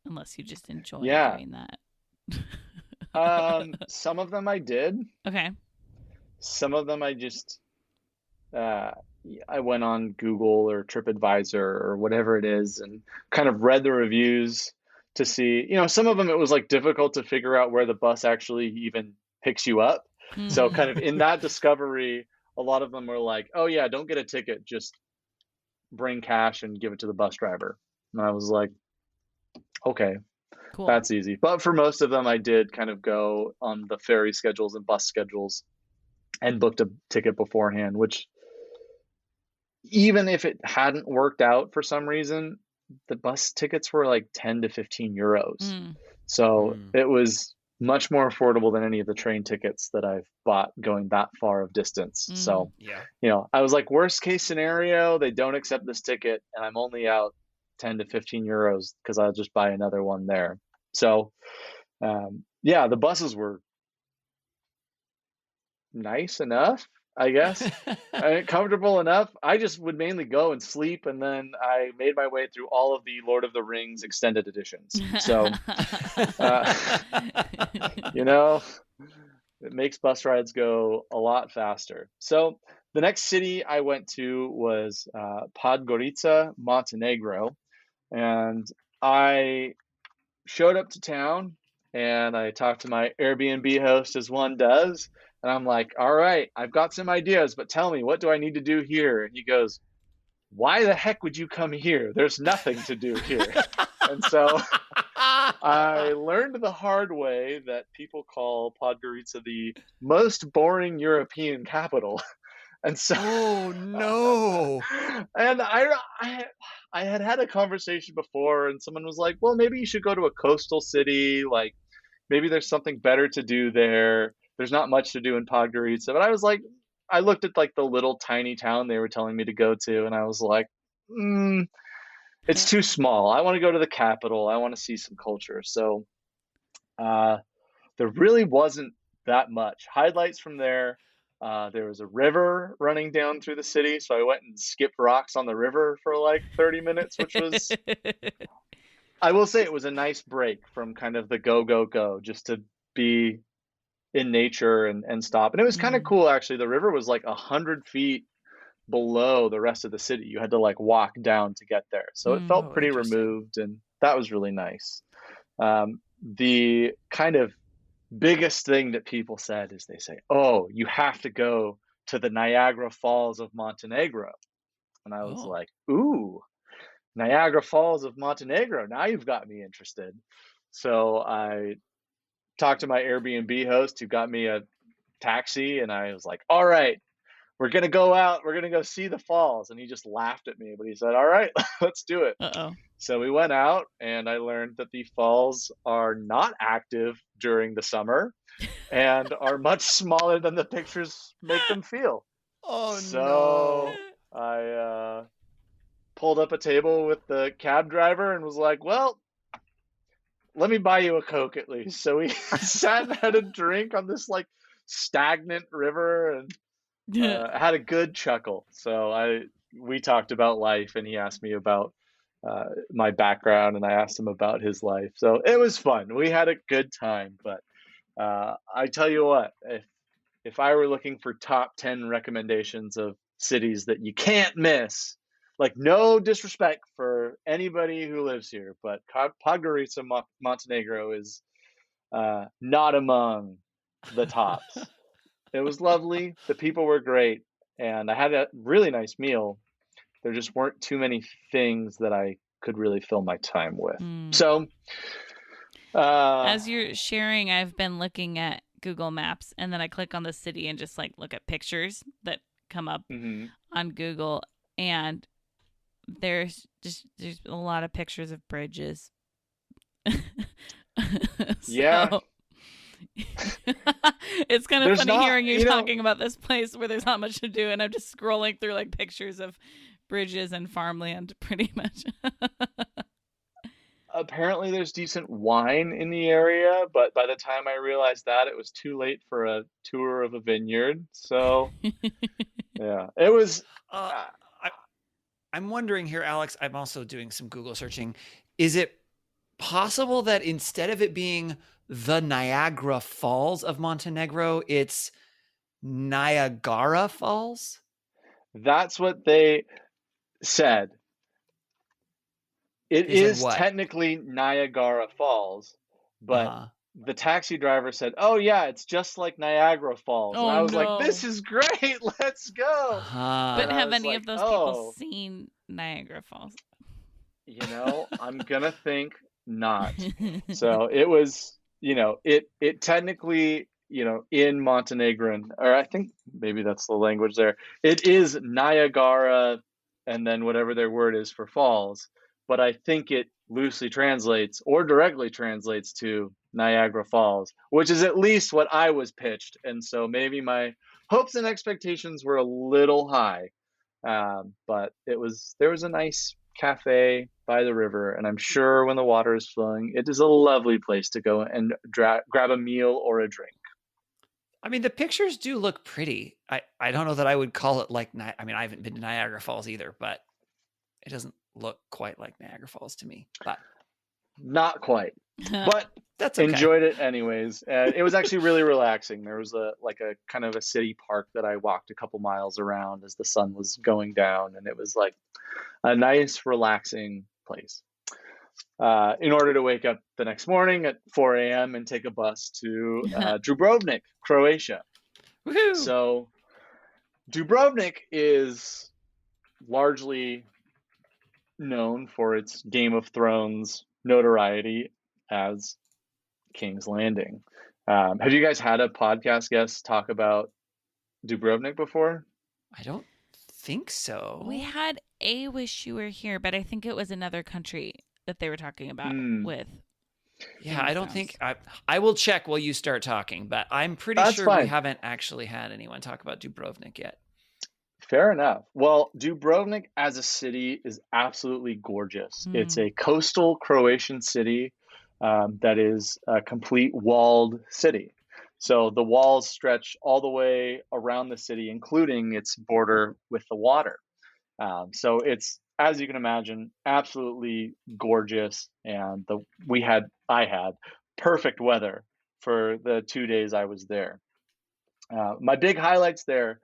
Unless you just enjoy doing that. Some of them I did. Okay. Some of them I just, I went on Google or TripAdvisor or whatever it is and kind of read the reviews to see, some of them it was like difficult to figure out where the bus actually even picks you up. So kind of in that discovery, a lot of them were like, oh yeah, don't get a ticket, just bring cash and give it to the bus driver. And I was like, okay, cool. That's easy. But for most of them, I did kind of go on the ferry schedules and bus schedules and booked a ticket beforehand, which even if it hadn't worked out for some reason, the bus tickets were like 10 to 15 euros. So it was much more affordable than any of the train tickets that I've bought going that far of distance. So, I was like, worst case scenario, they don't accept this ticket and I'm only out 10 to 15 euros because I'll just buy another one there. So, the buses were nice enough, I guess, comfortable enough. I just would mainly go and sleep, and then I made my way through all of the Lord of the Rings extended editions. So, it makes bus rides go a lot faster. So the next city I went to was Podgorica, Montenegro, and I showed up to town and I talked to my Airbnb host as one does. And I'm like, all right, I've got some ideas, but tell me, what do I need to do here? And he goes, why the heck would you come here? There's nothing to do here. And so I learned the hard way that people call Podgorica the most boring European capital. And so, oh no. And I had a conversation before and someone was like, well, maybe you should go to a coastal city. Like maybe there's something better to do there. There's not much to do in Podgorica. But I was like, I looked at like the little tiny town they were telling me to go to. And I was like, it's too small. I want to go to the capital. I want to see some culture. So there really wasn't that much. Highlights from there. There was a river running down through the city. So I went and skipped rocks on the river for like 30 minutes, which was, I will say it was a nice break from kind of the go, go, go, just to be in nature and stop. And it was kind of cool, actually. The river was like 100 feet below the rest of the city. You had to like walk down to get there. So it felt pretty removed, and that was really nice. The kind of biggest thing that people said is they say, oh, you have to go to the Niagara Falls of Montenegro. And I was like, ooh, Niagara Falls of Montenegro. Now you've got me interested. So I talked to my Airbnb host who got me a taxi, and I was like, all right, we're going to go out. We're going to go see the falls. And he just laughed at me, but he said, all right, let's do it. So we went out, and I learned that the falls are not active during the summer and are much smaller than the pictures make them feel. Oh So no. I pulled up a table with the cab driver and was like, well, let me buy you a Coke at least. So we sat and had a drink on this like stagnant river, and had a good chuckle. So we talked about life, and he asked me about my background, and I asked him about his life. So it was fun. We had a good time. But I tell you what, if I were looking for top 10 recommendations of cities that you can't miss, like no disrespect for anybody who lives here, but Podgorica, Montenegro is not among the tops. It was lovely. The people were great, and I had a really nice meal. There just weren't too many things that I could really fill my time with. So, As you're sharing, I've been looking at Google Maps, and then I click on the city and just like look at pictures that come up on Google, and there's a lot of pictures of bridges. yeah. It's kind of There's funny not- hearing you you know- talking about this place where there's not much to do, and I'm just scrolling through like pictures of bridges and farmland pretty much. Apparently there's decent wine in the area, but by the time I realized that, it was too late for a tour of a vineyard. So, yeah, it was. I'm wondering here, Alex, I'm also doing some Google searching. Is it possible that instead of it being the Niagara Falls of Montenegro, it's Niagara Falls? That's what they said. It Is is it what? technically Niagara Falls, but Uh-huh. the taxi driver said, "Oh yeah, it's just like Niagara Falls." And Oh, I was no. like, "This is great. Let's go." Uh-huh. But And I have was any like, of those "Oh." people seen Niagara Falls? I'm gonna think not. So it was, it technically, in Montenegrin, or I think maybe that's the language there. It is Niagara, and then whatever their word is for falls. But I think it loosely translates or directly translates to Niagara Falls, which is at least what I was pitched. And so maybe my hopes and expectations were a little high. But there was a nice cafe by the river, and I'm sure when the water is flowing, it is a lovely place to go and grab a meal or a drink. I mean, the pictures do look pretty. I don't know that I would call it like, I mean, I haven't been to Niagara Falls either, but it doesn't look quite like Niagara Falls to me. But Not quite, but that's okay. enjoyed it anyways. It was actually really relaxing. There was a kind of a city park that I walked a couple miles around as the sun was going down, and it was like a nice, relaxing place. In order to wake up the next morning at 4 a.m. and take a bus to Dubrovnik, Croatia. Woohoo! So Dubrovnik is largely known for its Game of Thrones notoriety as King's Landing. Have you guys had a podcast guest talk about Dubrovnik before? I don't think so. We had a Wish You Were Here, but I think it was another country that they were talking about with. Yeah, I don't think I will check while you start talking, but I'm pretty That's sure fine. we haven't actually had anyone talk about Dubrovnik yet. Fair enough. Well, Dubrovnik as a city is absolutely gorgeous. It's a coastal Croatian city that is a complete walled city. So the walls stretch all the way around the city, including its border with the water. So it's, as you can imagine, absolutely gorgeous. And I had perfect weather for the 2 days I was there. My big highlights there.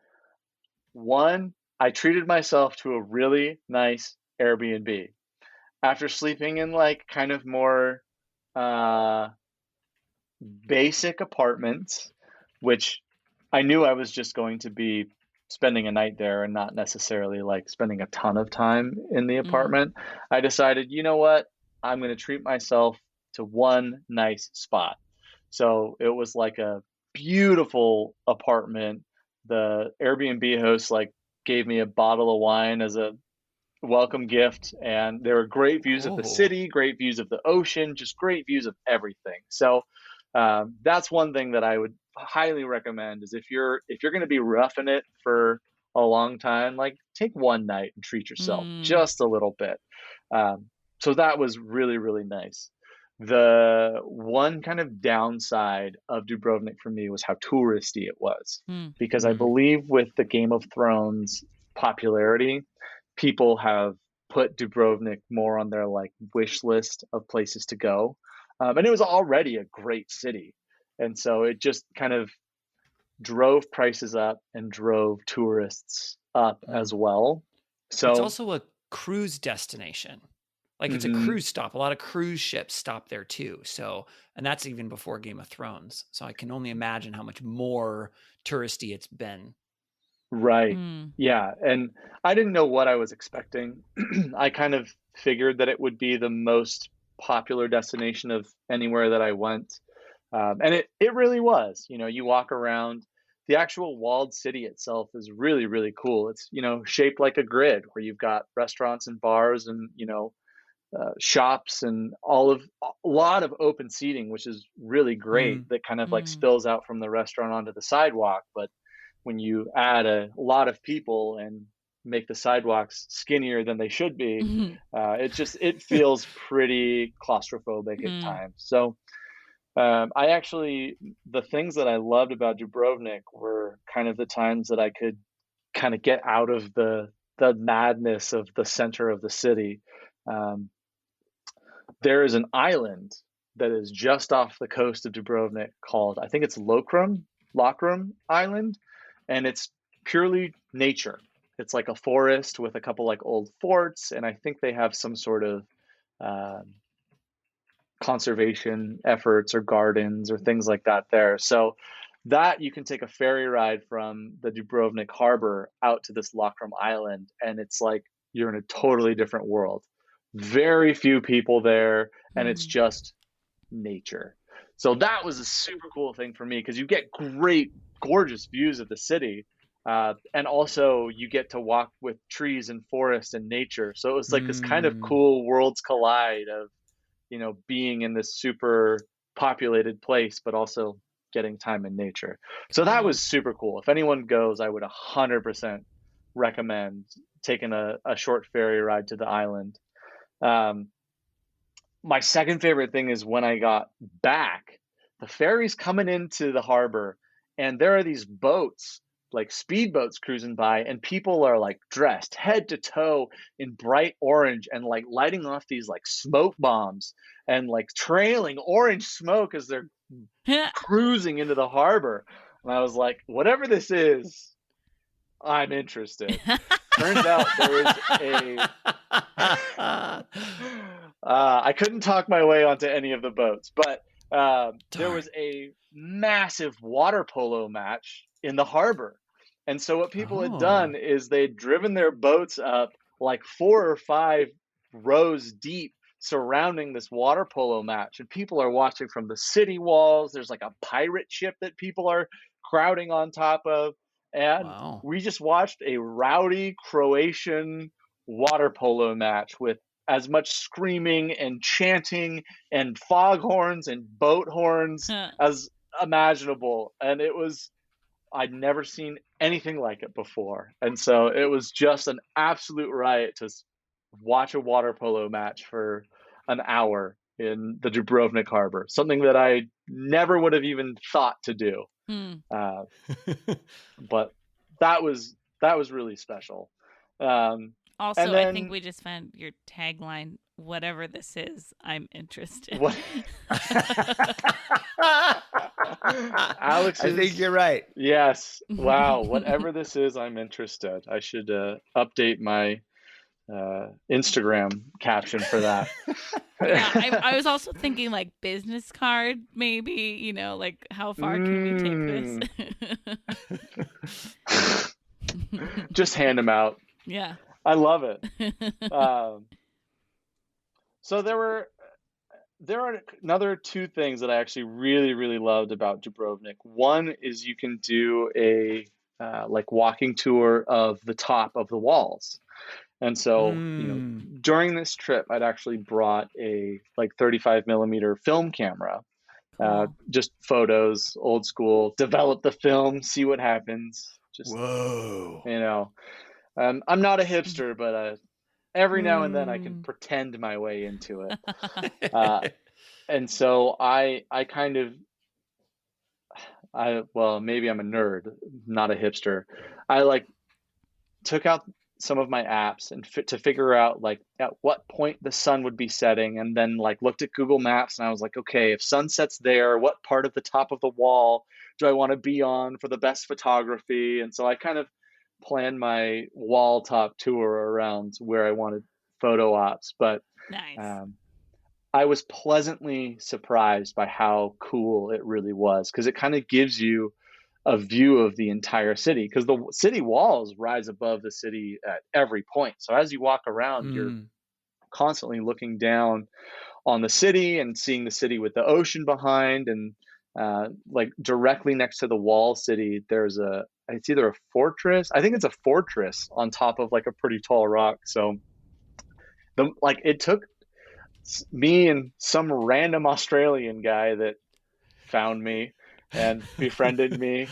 One, I treated myself to a really nice Airbnb. After sleeping in like kind of more basic apartments, which I knew I was just going to be spending a night there and not necessarily like spending a ton of time in the apartment, I decided, you know what? I'm going to treat myself to one nice spot. So it was like a beautiful apartment. The Airbnb host like gave me a bottle of wine as a welcome gift. And there were great views of the Oh. city, great views of the ocean, just great views of everything. So that's one thing that I would highly recommend is if you're going to be roughing it for a long time, like take one night and treat yourself just a little bit. So that was really, really nice. The one kind of downside of Dubrovnik for me was how touristy it was, because I believe with the Game of Thrones popularity, people have put Dubrovnik more on their like wish list of places to go. And it was already a great city. And so it just kind of drove prices up and drove tourists up as well. So it's also a cruise destination. Like it's a cruise stop. A lot of cruise ships stop there too. So, and that's even before Game of Thrones. So I can only imagine how much more touristy it's been. Right. Yeah. And I didn't know what I was expecting. I kind of figured that it would be the most popular destination of anywhere that I went. And it really was. You know, you walk around, the actual walled city itself is really, really cool. It's, you know, shaped like a grid where you've got restaurants and bars and, you know, shops and a lot of open seating, which is really great, that kind of like spills out from the restaurant onto the sidewalk. But when you add a lot of people and make the sidewalks skinnier than they should be, it feels pretty claustrophobic at times. So the things that I loved about Dubrovnik were kind of the times that I could kind of get out of the madness of the center of the city. There is an island that is just off the coast of Dubrovnik called, I think it's Lokrum Island, and it's purely nature. It's like a forest with a couple like old forts, and I think they have some sort of conservation efforts or gardens or things like that there. So that you can take a ferry ride from the Dubrovnik harbor out to this Lokrum Island, and it's like you're in a totally different world. Very few people there, and it's just nature. So that was a super cool thing for me because you get great, gorgeous views of the city. And also you get to walk with trees and forest and nature. So it was like this kind of cool worlds collide of, you know, being in this super populated place, but also getting time in nature. So that was super cool. If anyone goes, I would 100% recommend taking a short ferry ride to the island. My second favorite thing is when I got back, the ferry's coming into the harbor and there are these boats, like speedboats cruising by, and people are like dressed head to toe in bright orange and like lighting off these like smoke bombs and like trailing orange smoke as they're cruising into the harbor. And I was like, whatever this is, I'm interested. Turns out there is I couldn't talk my way onto any of the boats, but there was a massive water polo match in the harbor. And so what people had done is they'd driven their boats up like 4 or 5 rows deep surrounding this water polo match. And people are watching from the city walls. There's like a pirate ship that people are crowding on top of. And we just watched a rowdy Croatian water polo match with as much screaming and chanting and foghorns and boat horns as imaginable. And I'd never seen anything like it before. And so it was just an absolute riot to watch a water polo match for an hour in the Dubrovnik harbor, something that I never would have even thought to do. But that was really special. Also, then, I think we just found your tagline, whatever this is, I'm interested. Alex, I think you're right. Yes. Wow. Whatever this is, I'm interested. I should update my Instagram caption for that. Yeah, I was also thinking like business card, maybe, you know, like how far can we take this? Just hand them out. Yeah. I love it. So there are another 2 things that I actually really, really loved about Dubrovnik. One is you can do a like walking tour of the top of the walls. And so, during this trip, I'd actually brought a like 35 millimeter film camera, Cool. just photos, old school, develop the film, see what happens. Just, Whoa. I'm not a hipster, but every now and then I can Mm. pretend my way into it. And so I kind of, well, maybe I'm a nerd, not a hipster. I like took out some of my apps and to figure out like at what point the sun would be setting, and then like looked at Google Maps and I was like, okay, if sunset's there, what part of the top of the wall do I want to be on for the best photography? And so I kind of planned my wall top tour around where I wanted photo ops. But Nice. I was pleasantly surprised by how cool it really was, because it kind of gives you a view of the entire city, because the city walls rise above the city at every point. So as you walk around, you're constantly looking down on the city and seeing the city with the ocean behind. And like directly next to the wall city, there's it's either a fortress. I think it's a fortress on top of like a pretty tall rock. So it took me and some random Australian guy that found me and befriended me.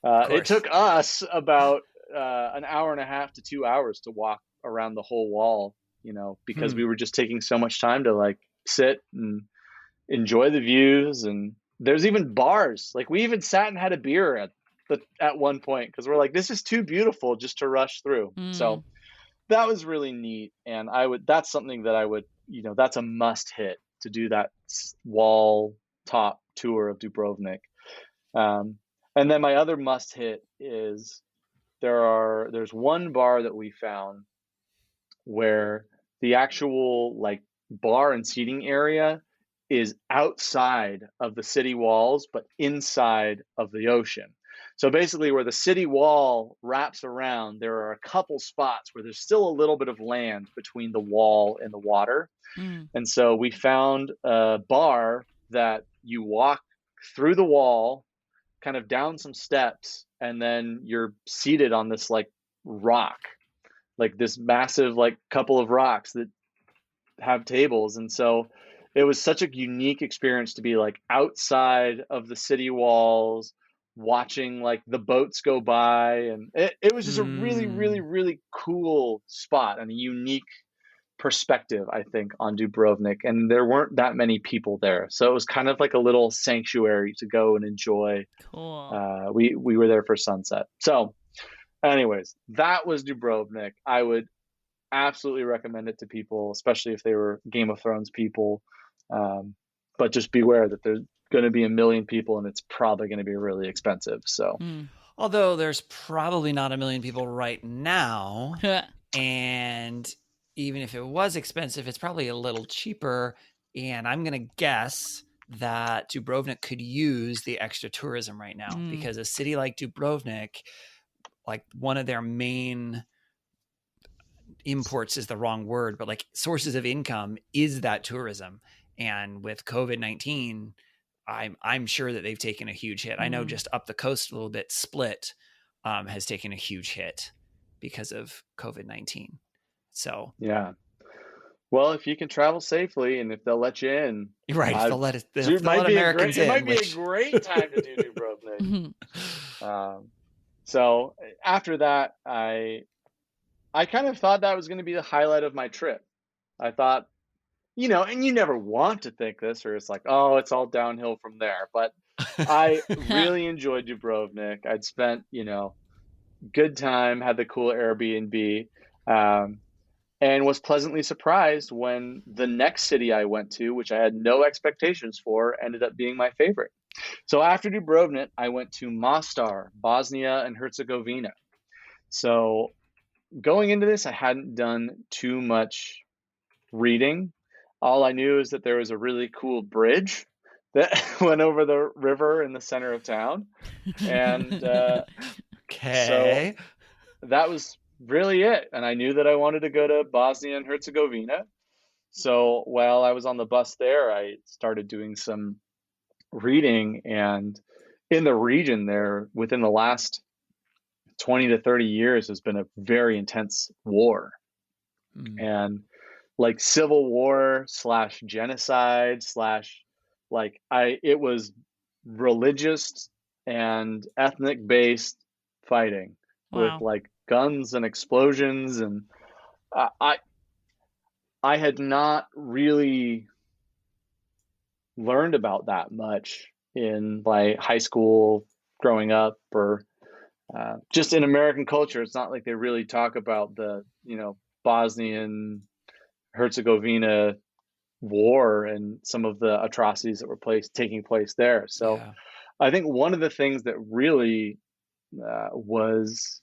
It took us about an hour and a half to 2 hours to walk around the whole wall, because we were just taking so much time to like sit and enjoy the views. And there's even bars. Like we even sat and had a beer at one point, because we're like, this is too beautiful just to rush through. So that was really neat. And that's something that I would, that's a must hit, to do that wall top tour of Dubrovnik. And then my other must hit is there's one bar that we found where the actual like bar and seating area is outside of the city walls, but inside of the ocean. So basically where the city wall wraps around, there are a couple spots where there's still a little bit of land between the wall and the water. And so we found a bar that you walk through the wall, kind of down some steps, and then you're seated on this like rock, like this massive like couple of rocks that have tables. And so it was such a unique experience to be like outside of the city walls, watching like the boats go by. And it was just a really, really, really cool spot and a unique perspective, I think, on Dubrovnik. And there weren't that many people there, so it was kind of like a little sanctuary to go and enjoy. Cool. We were there for sunset. So anyways, that was Dubrovnik. I would absolutely recommend it to people, especially if they were Game of Thrones people. But just beware that there's going to be a million people and it's probably going to be really expensive. So although there's probably not a million people right now, and even if it was expensive, it's probably a little cheaper. And I'm going to guess that Dubrovnik could use the extra tourism right now, because a city like Dubrovnik, like one of their main imports is the wrong word, but like sources of income is that tourism. And with COVID-19, I'm sure that they've taken a huge hit. I know just up the coast a little bit, Split has taken a huge hit because of COVID-19. So yeah. Well, if you can travel safely and if they'll let you in, right, they'll let Americans in. It might be a great time to do Dubrovnik. So after that, I kind of thought that was going to be the highlight of my trip. I thought, and you never want to think this, or it's like, oh, it's all downhill from there. But I really enjoyed Dubrovnik. I'd spent, good time, had the cool Airbnb, and was pleasantly surprised when the next city I went to, which I had no expectations for, ended up being my favorite. So after Dubrovnik, I went to Mostar, Bosnia and Herzegovina. So going into this, I hadn't done too much reading. All I knew is that there was a really cool bridge that went over the river in the center of town. And okay. So that was really it. And I knew that I wanted to go to Bosnia and Herzegovina. So while I was on the bus there, I started doing some reading. And in the region there, within the last 20 to 30 years, has been a very intense war. and like civil war / genocide / it was religious and ethnic based fighting with Wow. like guns and explosions. And I had not really learned about that much in like high school growing up, or just in American culture. It's not like they really talk about the, Bosnian Herzegovina war and some of the atrocities that were taking place there. So Yeah. I think one of the things that really was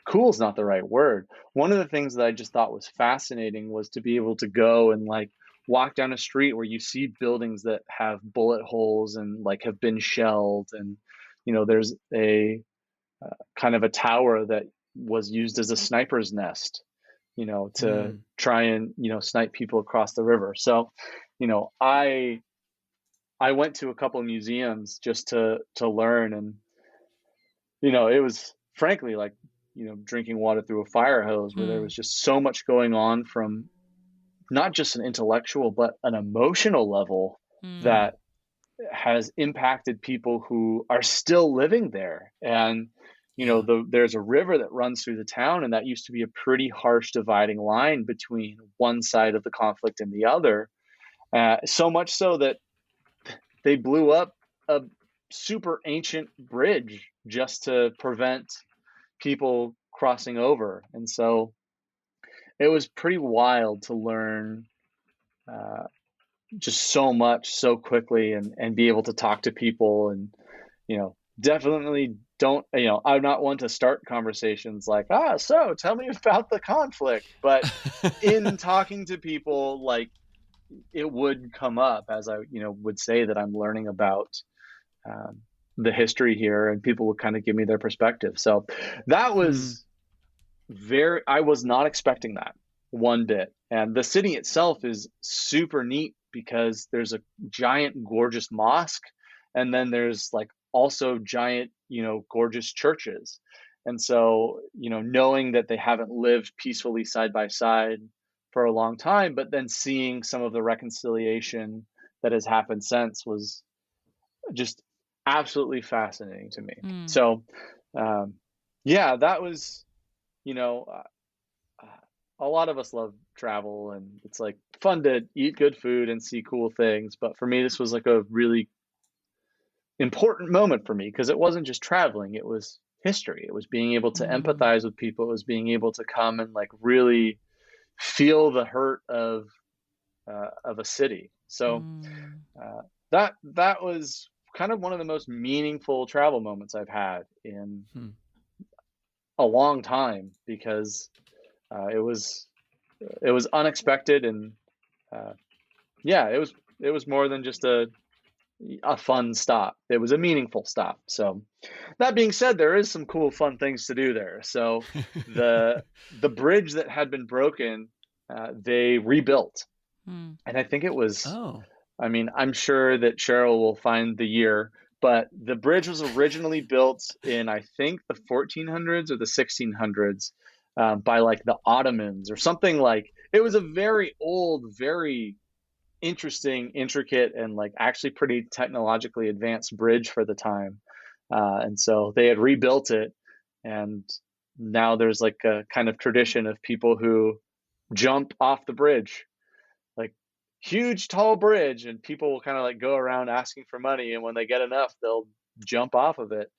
cool is not the right word. One of the things that I just thought was fascinating was to be able to go and like walk down a street where you see buildings that have bullet holes and like have been shelled, and there's a kind of a tower that was used as a sniper's nest, to try and snipe people across the river. So I went to a couple of museums just to learn, and it was frankly like drinking water through a fire hose, where there was just so much going on from not just an intellectual but an emotional level that has impacted people who are still living there. And there's a river that runs through the town, and that used to be a pretty harsh dividing line between one side of the conflict and the other, so much so that they blew up a super ancient bridge just to prevent people crossing over. And so it was pretty wild to learn just so much so quickly, and be able to talk to people. And definitely don't, I'm not one to start conversations like, so tell me about the conflict, but in talking to people, like, it would come up as I would say that I'm learning about the history here, and people would kind of give me their perspective. So that was I was not expecting that one bit. And the city itself is super neat because there's a giant gorgeous mosque, and then there's like also giant gorgeous churches. And so knowing that they haven't lived peacefully side by side for a long time, but then seeing some of the reconciliation that has happened since was just absolutely fascinating to me. So yeah, that was a lot of us love travel, and it's like fun to eat good food and see cool things, but for me this was like a really important moment for me, because it wasn't just traveling, it was history. It was being able to empathize with people. It was being able to come and like really feel the hurt of a city. So that was kind of one of the most meaningful travel moments I've had in a long time, because it was unexpected, and yeah, it was more than just a fun stop. It was a meaningful stop. So that being said, there is some cool fun things to do there. So the bridge that had been broken, they rebuilt, and I think it was I mean, I'm sure that Cheryl will find the year, but the bridge was originally built in, I think, the 1400s or the 1600s by like the Ottomans or something. Like, it was a very old, very interesting, intricate, and like actually pretty technologically advanced bridge for the time. And so they had rebuilt it, and now there's like a kind of tradition of people who jump off the bridge, like huge tall bridge, and people will kind of like go around asking for money, and when they get enough they'll jump off of it.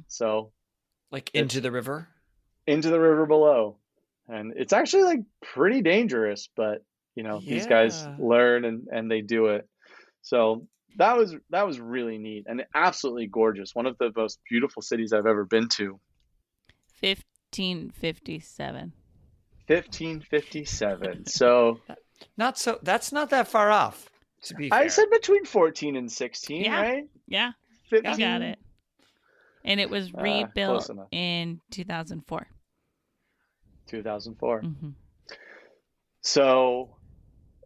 So like into the river below, and it's actually like pretty dangerous, but these guys learn and they do it. So that was really neat and absolutely gorgeous. One of the most beautiful cities I've ever been to. 1557. 1557. So that's not that far off, to be fair. I said between 14 and 16, right? Yeah. 15? You got it. And it was rebuilt in 2004. 2004. So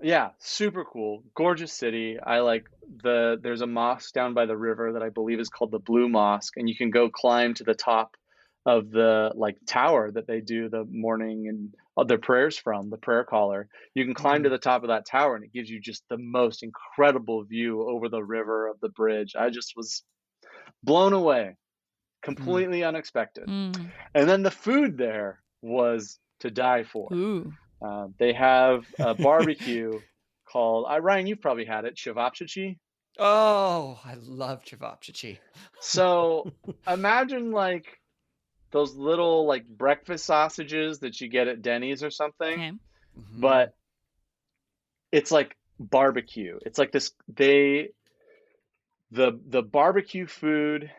yeah, super cool, gorgeous city. I like there's a mosque down by the river that I believe is called the Blue Mosque, and you can go climb to the top of the like tower that they do the morning and their prayers from, the prayer caller. You can climb to the top of that tower and it gives you just the most incredible view over the river of the bridge. I just was blown away, completely unexpected. Mm. And then the food there was to die for. Ooh. They have a barbecue called, Ryan, you've probably had it, cevapcici. Oh, I love cevapcici. So imagine like those little like breakfast sausages that you get at Denny's or something, Okay. but it's like barbecue. It's like this, the barbecue food,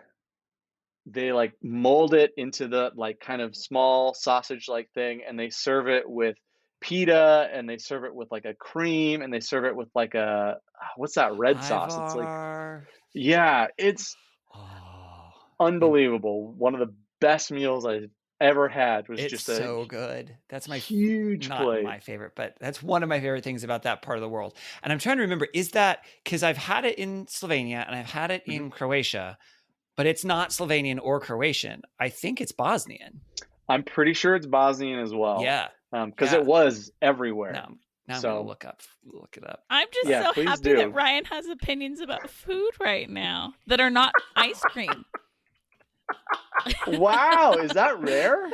they like mold it into the like kind of small sausage like thing, and they serve it with pita, and they serve it with like a cream, and they serve it with like a, what's that red sauce? It's like, Ivar. yeah, it's Oh, unbelievable. One of the best meals I've ever had was it's just so good. That's my huge not plate. my favorite, but that's one of my favorite things about that part of the world. And I'm trying to remember, is that because I've had it in Slovenia and I've had it in Croatia, but it's not Slovenian or Croatian. I think it's Bosnian. I'm pretty sure it's Bosnian as well. Yeah. Because Yeah. it was everywhere. Now I'm So- gonna look it up. I'm just Yeah, so please happy do. that Ryan has opinions about food right now that are not ice cream. Wow, is that rare?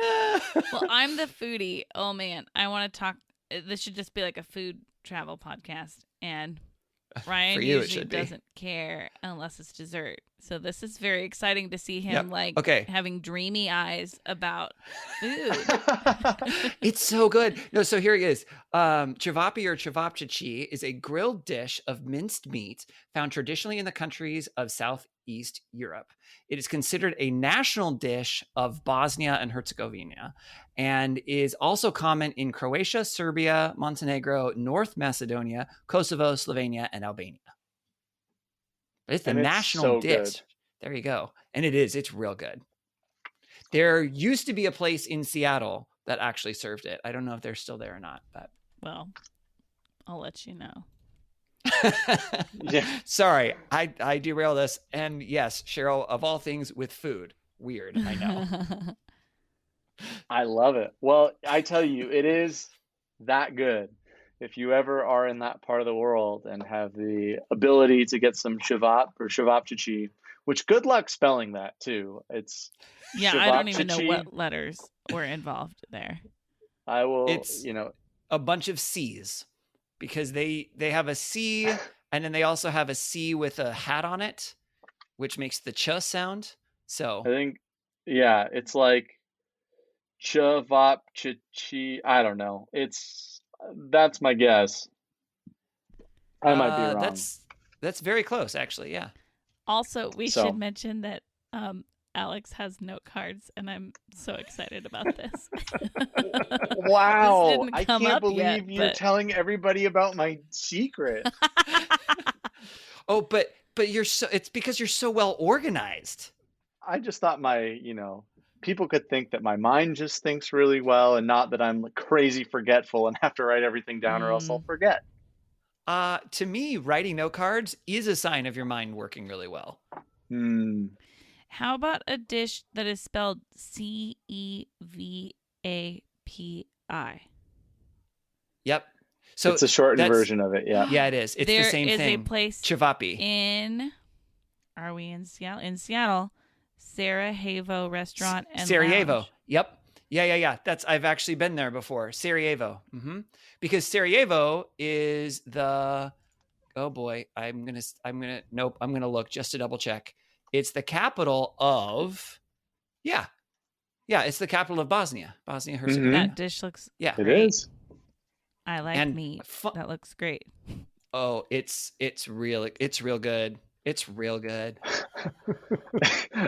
Well, I'm the foodie. Oh man, I want to talk. This should just be like a food travel podcast, and Ryan For you, it usually should be. doesn't care unless it's dessert. So this is very exciting to see him Yep. like Okay. having dreamy eyes about food. It's so good. No, so here it is. Cevapi or cevapcici is a grilled dish of minced meat found traditionally in the countries of Southeast Europe. It is considered a national dish of Bosnia and Herzegovina and is also common in Croatia, Serbia, Montenegro, North Macedonia, Kosovo, Slovenia, and Albania. But it's the And it's national so dish. good. There you go. And it's real good. There used to be a place in Seattle that actually served it. I don't know if they're still there or not, but Well, I'll let you know. Yeah. sorry, I derailed us. And yes, Cheryl, of all things with food, weird. I know. I love it. Well, I tell you, it is that good. If you ever are in that part of the world and have the ability to get some cevap or cevapcici, which good luck spelling that too. It's Yeah, I don't even know cevapcici. what letters were involved there. I will, It's- you know, A bunch of C's because they have a C and then they also have a C with a hat on it, which makes the ch sound. So I think, yeah, it's like cevapcici. I don't know. That's my guess. I might be wrong. That's very close, actually. Yeah. Also, we So- should mention that Alex has note cards, and I'm so excited about this. Wow, This didn't I come can't up believe yet, you're but- telling everybody about my secret. Oh, but it's because you're so well organized. I just thought people could think that my mind just thinks really well and not that I'm like crazy forgetful and have to write everything down or else I'll forget. To me, writing note cards is a sign of your mind working really well. How about a dish that is spelled Cevapi? Yep. So It's a shortened that's- version of it, yeah. Yeah, it is. It's There the same is thing. a place Cevapi. Are we in Seattle? In Seattle, Sarajevo Restaurant and Sarajevo. Lounge. Yep. Yeah. I've actually been there before. Sarajevo. Because Sarajevo is the. Oh boy, I'm gonna look just to double check. It's the capital of. Yeah. It's the capital of Bosnia Herzegovina. That dish looks Yeah. It great. is. I like And meat. fu- That looks great. Oh, it's real good. It's real good.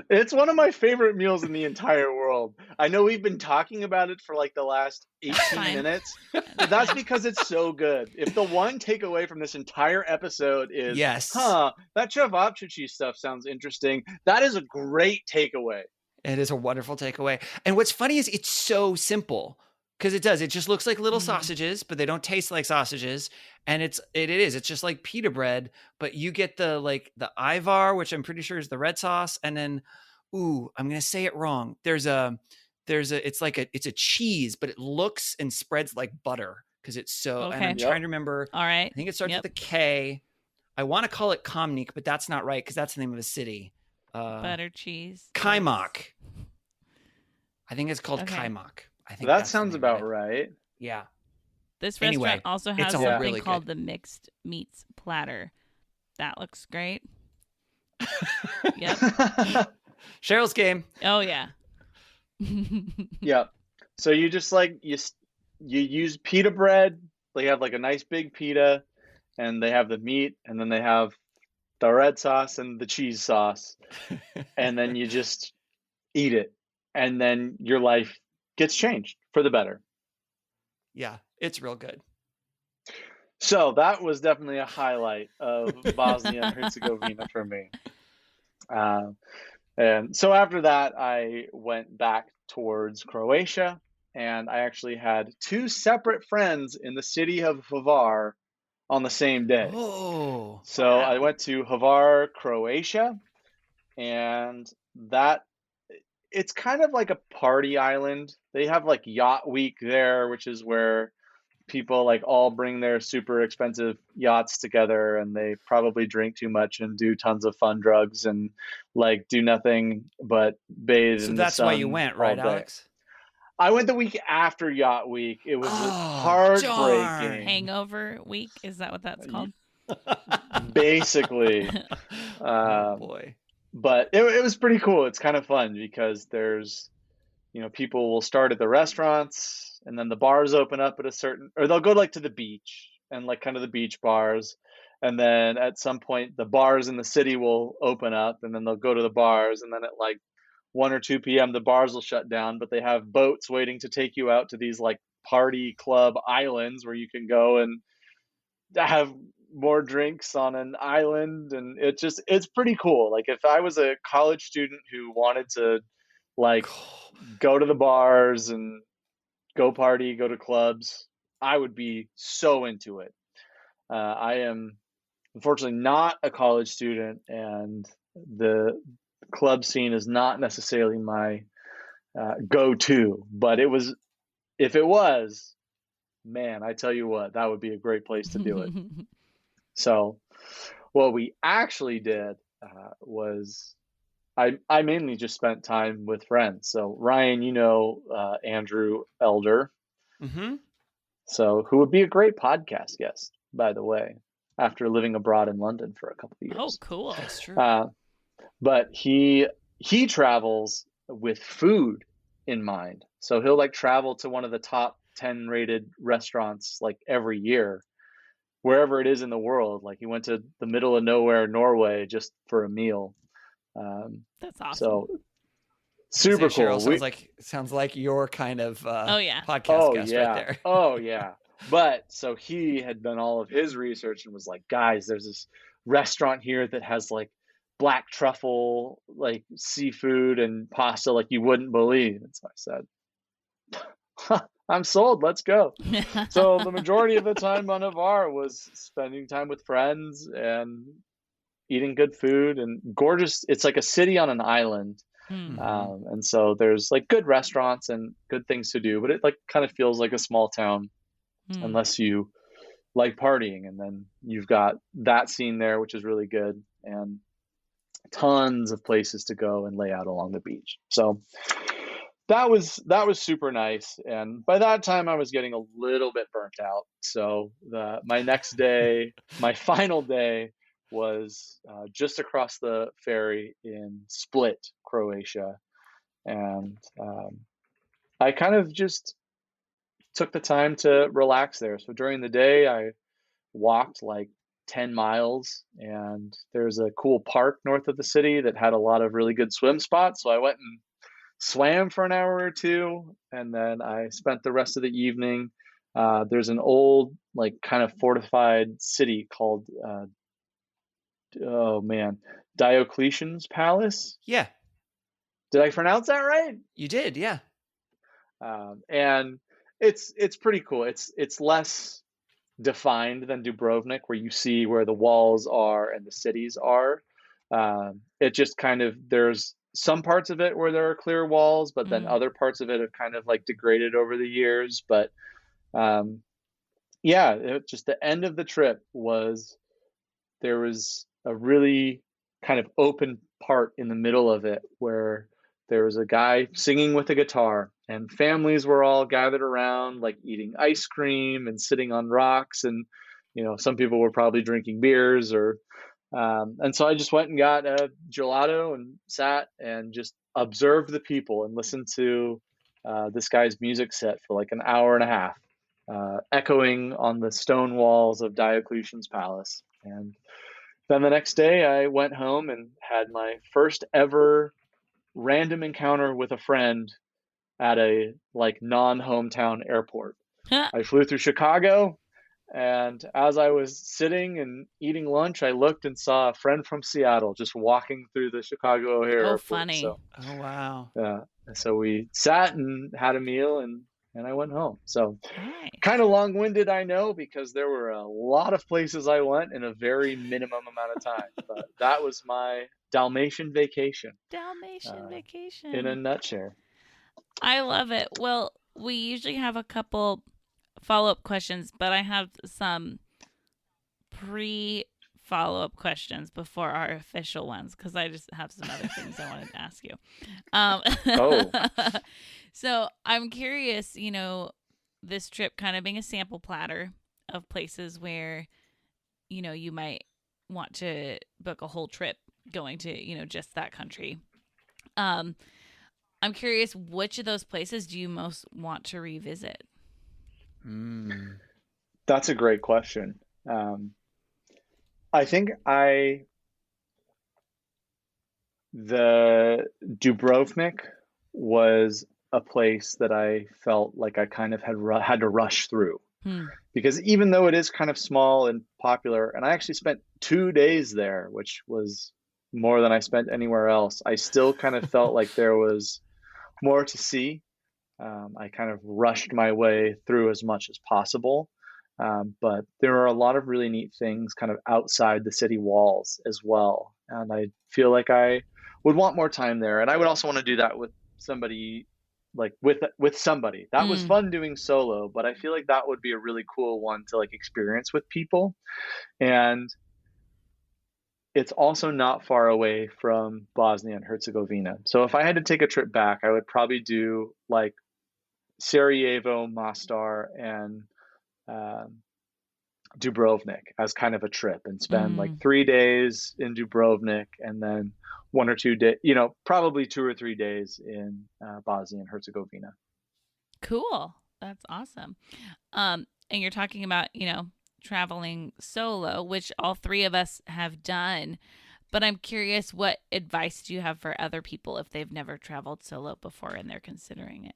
It's one of my favorite meals in the entire world. I know we've been talking about it for like the last 18 Fine. minutes, but that's because it's so good. If the one takeaway from this entire episode is, Yes. that cevapcici stuff sounds interesting, that is a great takeaway. It is a wonderful takeaway. And what's funny is it's so simple because it just looks like little sausages, but they don't taste like sausages. And it's just like pita bread, but you get the Ivar, which I'm pretty sure is the red sauce. And then ooh, I'm gonna say it wrong. It's a cheese, but it looks and spreads like butter because it's so. And I'm Okay. trying to remember. All right. I think it starts Yep. with a K. I want to call it Komnik, but that's not right because that's the name of a city. Butter cheese. Kaimak. I think it's called Okay. Kaimak. I think That that's the sounds name of about it. right. Yeah. This Anyway, restaurant also it's has all something really called good. the mixed meats platter. That looks great. Yep. Cheryl's game. Oh yeah. Yeah. So you just like you use pita bread. They have like a nice big pita, and they have the meat, and then they have the red sauce and the cheese sauce, and then you just eat it, and then your life gets changed for the better. Yeah, it's real good. So that was definitely a highlight of Bosnia and Herzegovina for me. And so after that, I went back towards Croatia, and I actually had two separate friends in the city of Hvar on the same day. Oh, So wow. I went to Hvar, Croatia, and it's kind of like a party island. They have like Yacht Week there, which is where people like all bring their super expensive yachts together, and they probably drink too much and do tons of fun drugs and like do nothing but bathe so in the that's why you sun went, all right, day. Alex? I went the week after Yacht Week. It was Oh, heartbreaking. Hangover week, is that what that's called? Basically. Oh boy. But it was pretty cool. It's kind of fun because there's, people will start at the restaurants, and then the bars open up at a certain, or they'll go like to the beach and like kind of the beach bars. And then at some point, the bars in the city will open up, and then they'll go to the bars. And then at like 1 or 2 p.m., the bars will shut down, but they have boats waiting to take you out to these like party club islands where you can go and have more drinks on an island. And it's pretty cool. Like if I was a college student who wanted to like go to the bars and go party, go to clubs, I would be so into it. I am unfortunately not a college student, and the club scene is not necessarily my go-to, but if it was, man, I tell you what, that would be a great place to do it. So what we actually did was I mainly just spent time with friends. So Ryan, Andrew Elder, Mm-hmm. so who would be a great podcast guest, by the way, after living abroad in London for a couple of years. Oh, cool. That's true. But he travels with food in mind. So he'll like travel to one of the top 10 rated restaurants like every year, wherever it is in the world. Like he went to the middle of nowhere, Norway, just for a meal. That's awesome. So super Cheryl, cool. sounds like your kind of yeah. podcast guest yeah. right there. Oh yeah. But so he had done all of his research and was like, guys, there's this restaurant here that has like black truffle, like seafood and pasta like you wouldn't believe. And so I said, I'm sold. Let's go. So the majority of the time on Hvar was spending time with friends and eating good food and gorgeous. It's like a city on an island. And so there's like good restaurants and good things to do, but it like kind of feels like a small town unless you like partying. And then you've got that scene there, which is really good, and tons of places to go and lay out along the beach. So that was super nice. And by that time I was getting a little bit burnt out. So my next day, my final day, was just across the ferry in Split, Croatia. And I kind of just took the time to relax there. So during the day, I walked like 10 miles, and there's a cool park north of the city that had a lot of really good swim spots. So I went and swam for an hour or two, and then I spent the rest of the evening. There's an old, like, kind of fortified city called Diocletian's Palace. Yeah, Did I pronounce that right? you did. Yeah. And it's pretty cool. It's less defined than Dubrovnik, where you see where the walls are and the cities are. It just kind of, there's some parts of it where there are clear walls, but then Mm. other parts of it have kind of like degraded over the years. But um, yeah, just the end of the trip was there was a really kind of open part in the middle of it where there was a guy singing with a guitar, and families were all gathered around, like eating ice cream and sitting on rocks. And, some people were probably drinking beers and so I just went and got a gelato and sat and just observed the people and listened to this guy's music set for like an hour and a half, echoing on the stone walls of Diocletian's palace. And then the next day, I went home and had my first ever random encounter with a friend at a like non-hometown airport. I flew through Chicago, and as I was sitting and eating lunch, I looked and saw a friend from Seattle just walking through the Chicago O'Hare Oh, airport. funny. So, Oh, wow. so we sat and had a meal, and I went home. So Nice. kind of long-winded, I know, because there were a lot of places I went in a very minimum amount of time. But that was my Dalmatian vacation Dalmatian vacation. in a nutshell. I love it. Well, we usually have a couple follow-up questions, but I have some pre-follow-up questions before our official ones because I just have some other things I wanted to ask you. Oh. So I'm curious, this trip kind of being a sample platter of places where, you might want to book a whole trip going to, just that country. I'm curious, which of those places do you most want to revisit? That's a great question. I think the Dubrovnik was a place that I felt like I kind of had to rush through, because even though it is kind of small and popular, and I actually spent 2 days there, which was more than I spent anywhere else, I still kind of felt like there was more to see. I kind of rushed my way through as much as possible. But there are a lot of really neat things kind of outside the city walls as well. And I feel like I would want more time there. And I would also want to do that with somebody, like with somebody. That was fun doing solo, but I feel like that would be a really cool one to like experience with people. And it's also not far away from Bosnia and Herzegovina. So if I had to take a trip back, I would probably do like Sarajevo, Mostar, and Dubrovnik as kind of a trip, and spend like 3 days in Dubrovnik, and then 1 or 2 days, probably 2 or 3 days in Bosnia and Herzegovina. Cool. That's awesome. And you're talking about, traveling solo, which all three of us have done. But I'm curious, what advice do you have for other people if they've never traveled solo before and they're considering it?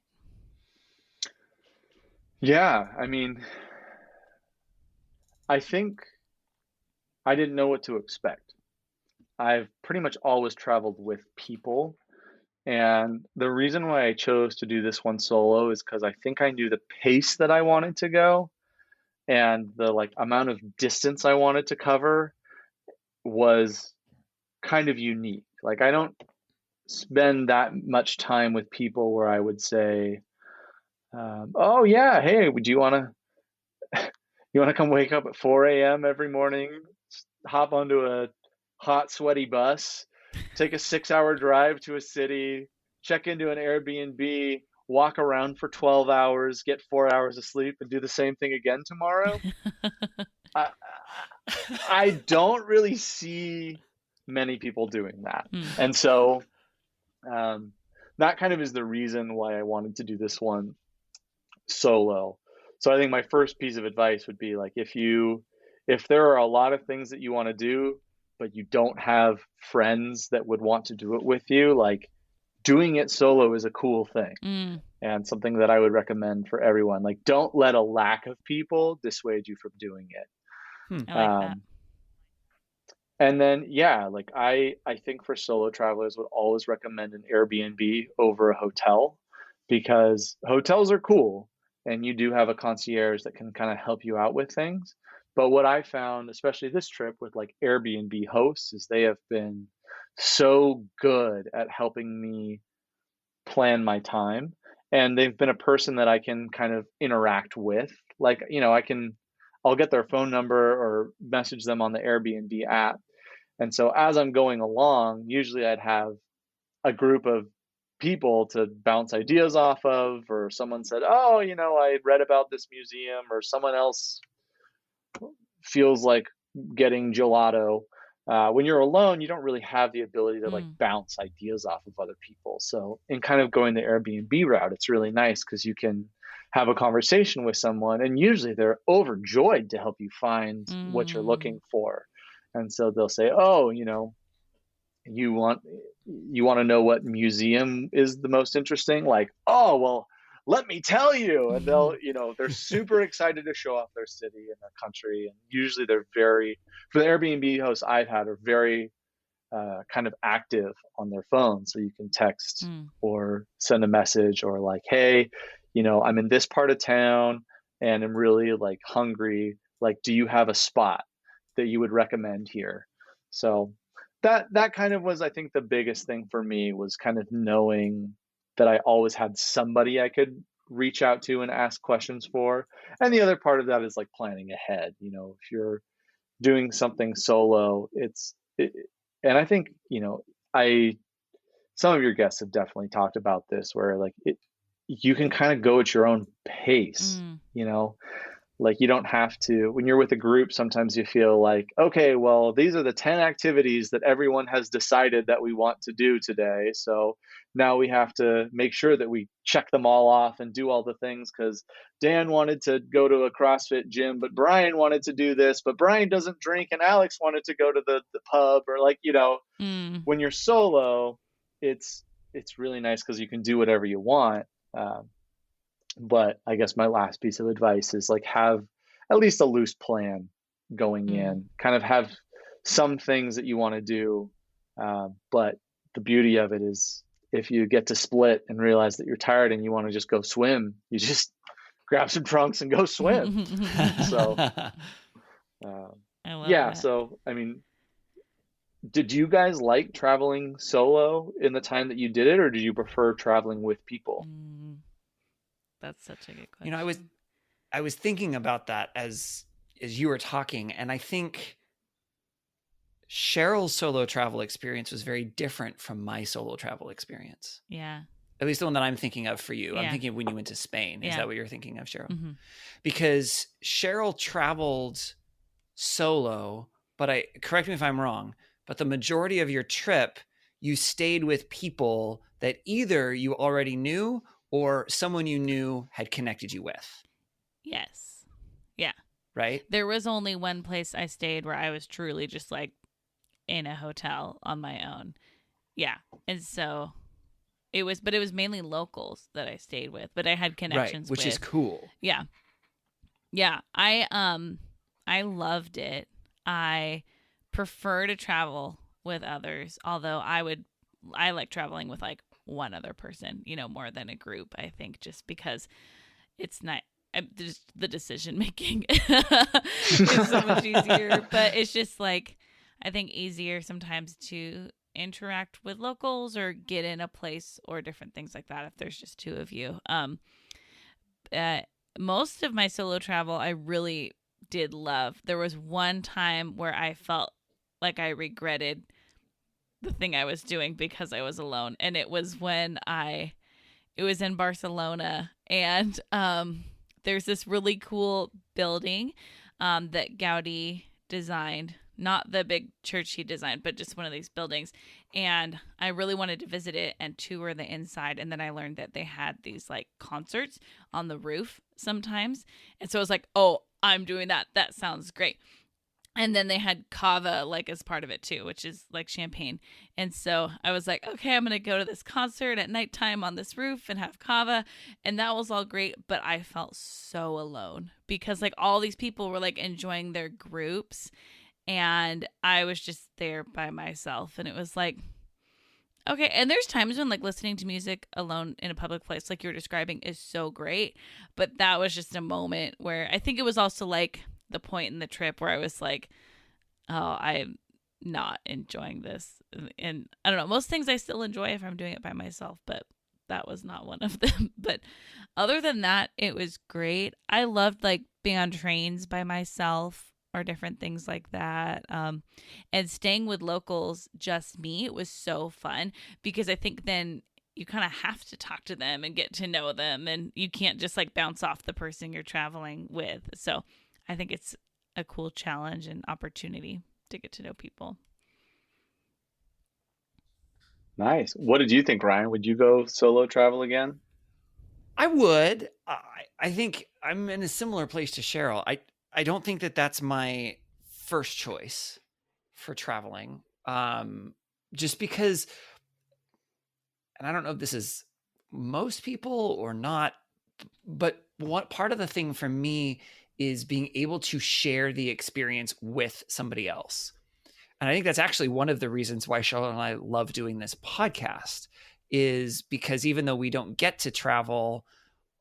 Yeah, I mean, I think I didn't know what to expect. I've pretty much always traveled with people. And the reason why I chose to do this one solo is because I think I knew the pace that I wanted to go, and the like amount of distance I wanted to cover was kind of unique. Like I don't spend that much time with people where I would say, oh yeah, hey, would you want to come wake up at 4 a.m. every morning, hop onto a hot, sweaty bus, take a 6-hour drive to a city, check into an Airbnb, walk around for 12 hours, get 4 hours of sleep, and do the same thing again tomorrow? I don't really see many people doing that. And so that kind of is the reason why I wanted to do this one solo. So I think my first piece of advice would be like, if there are a lot of things that you want to do, but you don't have friends that would want to do it with you, like doing it solo is a cool thing and something that I would recommend for everyone. Like, don't let a lack of people dissuade you from doing it. I like that. And then, yeah, like I think for solo travelers would always recommend an Airbnb over a hotel, because hotels are cool and you do have a concierge that can kind of help you out with things. But what I found, especially this trip with like Airbnb hosts, is they have been so good at helping me plan my time. And they've been a person that I can kind of interact with. Like, I'll get their phone number or message them on the Airbnb app. And so as I'm going along, usually I'd have a group of people to bounce ideas off of, or someone said, oh, I read about this museum, or someone else feels like getting gelato. When you're alone, you don't really have the ability to like bounce ideas off of other people. So in kind of going the Airbnb route, it's really nice because you can have a conversation with someone, and usually they're overjoyed to help you find what you're looking for. And so they'll say, oh, you want to know what museum is the most interesting? Like, oh, well, let me tell you. And they're super excited to show off their city and their country. And usually for the Airbnb hosts I've had, are very kind of active on their phone. So you can text or send a message, or like, hey, I'm in this part of town and I'm really like hungry. Like, do you have a spot that you would recommend here? So that kind of was, I think, the biggest thing for me, was kind of knowing that I always had somebody I could reach out to and ask questions for. And the other part of that is like planning ahead. If you're doing something solo, and I think, some of your guests have definitely talked about this, where like you can kind of go at your own pace, like you don't have to, when you're with a group, sometimes you feel like, okay, well, these are the 10 activities that everyone has decided that we want to do today. So now we have to make sure that we check them all off and do all the things, because Dan wanted to go to a CrossFit gym, but Brian wanted to do this, but Brian doesn't drink, and Alex wanted to go to the pub, or like, when you're solo, it's really nice because you can do whatever you want. But I guess my last piece of advice is like, have at least a loose plan going in, kind of have some things that you want to do. But the beauty of it is, if you get to split and realize that you're tired and you want to just go swim, you just grab some trunks and go swim. So, I love yeah. that. So, I mean, did you guys like traveling solo in the time that you did it, or did you prefer traveling with people? That's such a good question. I was thinking about that as you were talking, and I think Cheryl's solo travel experience was very different from my solo travel experience. Yeah. At least the one that I'm thinking of for you. Yeah. I'm thinking of when you went to Spain. Is Yeah. that what you're thinking of, Cheryl? Mm-hmm. Because Cheryl traveled solo, but correct me if I'm wrong, but the majority of your trip, you stayed with people that either you already knew or someone you knew had connected you with. Yes. Yeah. Right? There was only one place I stayed where I was truly just like in a hotel on my own. Yeah. And so it was mainly locals that I stayed with, but I had connections with. Which is cool. Yeah. Yeah. I loved it. I prefer to travel with others, although I like traveling with like one other person, more than a group, I think, just because it's not just the decision making is so much easier. But it's just like, I think, easier sometimes to interact with locals or get in a place or different things like that if there's just two of you. Most of my solo travel I really did love. There was one time where I felt like I regretted the thing I was doing because I was alone, and it was when it was in Barcelona, and there's this really cool building that Gaudi designed, not the big church he designed, but just one of these buildings, and I really wanted to visit it and tour the inside. And then I learned that they had these like concerts on the roof sometimes, and so I was like, oh, I'm doing that sounds great. And then they had cava like as part of it too, which is like champagne. And so I was like, okay, I'm going to go to this concert at nighttime on this roof and have cava. And that was all great. But I felt so alone because like all these people were like enjoying their groups and I was just there by myself. And it was like, okay. And there's times when like listening to music alone in a public place, like you're describing, is so great. But that was just a moment where I think it was also like the point in the trip where I was like, oh, I'm not enjoying this. And I don't know, most things I still enjoy if I'm doing it by myself, but that was not one of them. But other than that, it was great. I loved like being on trains by myself or different things like that. And staying with locals, just me, it was so fun because I think then you kind of have to talk to them and get to know them, and you can't just like bounce off the person you're traveling with. So I think it's a cool challenge and opportunity to get to know people. Nice. What did you think, Ryan? Would you go solo travel again? I would. I think I'm in a similar place to Cheryl. I don't think that that's my first choice for traveling. Just because, and I don't know if this is most people or not, but what part of the thing for me is being able to share the experience with somebody else. And I think that's actually one of the reasons why Cheryl and I love doing this podcast, is because even though we don't get to travel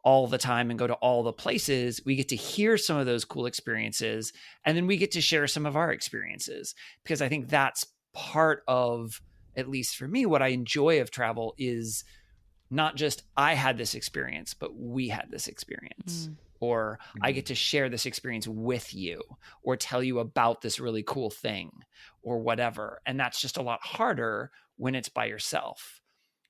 all the time and go to all the places, we get to hear some of those cool experiences. And then we get to share some of our experiences, because I think that's part of, at least for me, what I enjoy of travel is not just I had this experience, but we had this experience. Or I get to share this experience with you, or tell you about this really cool thing, or whatever. And that's just a lot harder when it's by yourself.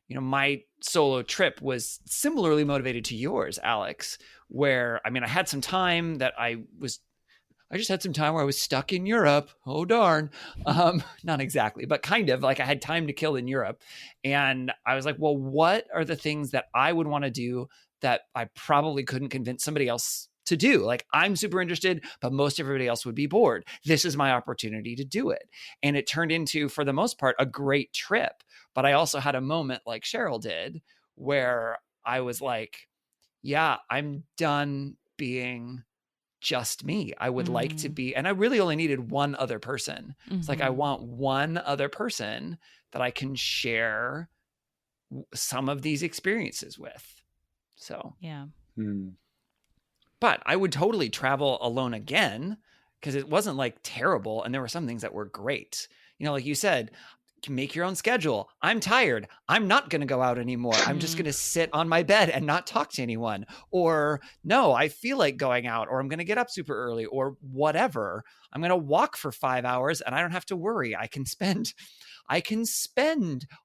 You know, my solo trip was similarly motivated to yours, Alex, where, I mean, I had some time that I just had some time where I was stuck in Europe. Oh, darn. Not exactly, but kind of like I had time to kill in Europe. And I was like, well, what are the things that I would want to do that I probably couldn't convince somebody else to do? Like, I'm super interested, but most everybody else would be bored. This is my opportunity to do it. And it turned into, for the most part, a great trip. But I also had a moment like Cheryl did where I was like, yeah, I'm done being just me. I would like to be, and I really only needed one other person. It's like, I want one other person that I can share some of these experiences with. So, Yeah. But I would totally travel alone again, because it wasn't like terrible. And there were some things that were great. You know, like you said, make your own schedule. I'm tired. I'm not going to go out anymore. I'm just going to sit on my bed and not talk to anyone. Or no, I feel like going out, or I'm going to get up super early, or whatever. I'm going to walk for 5 hours and I don't have to worry. I can spend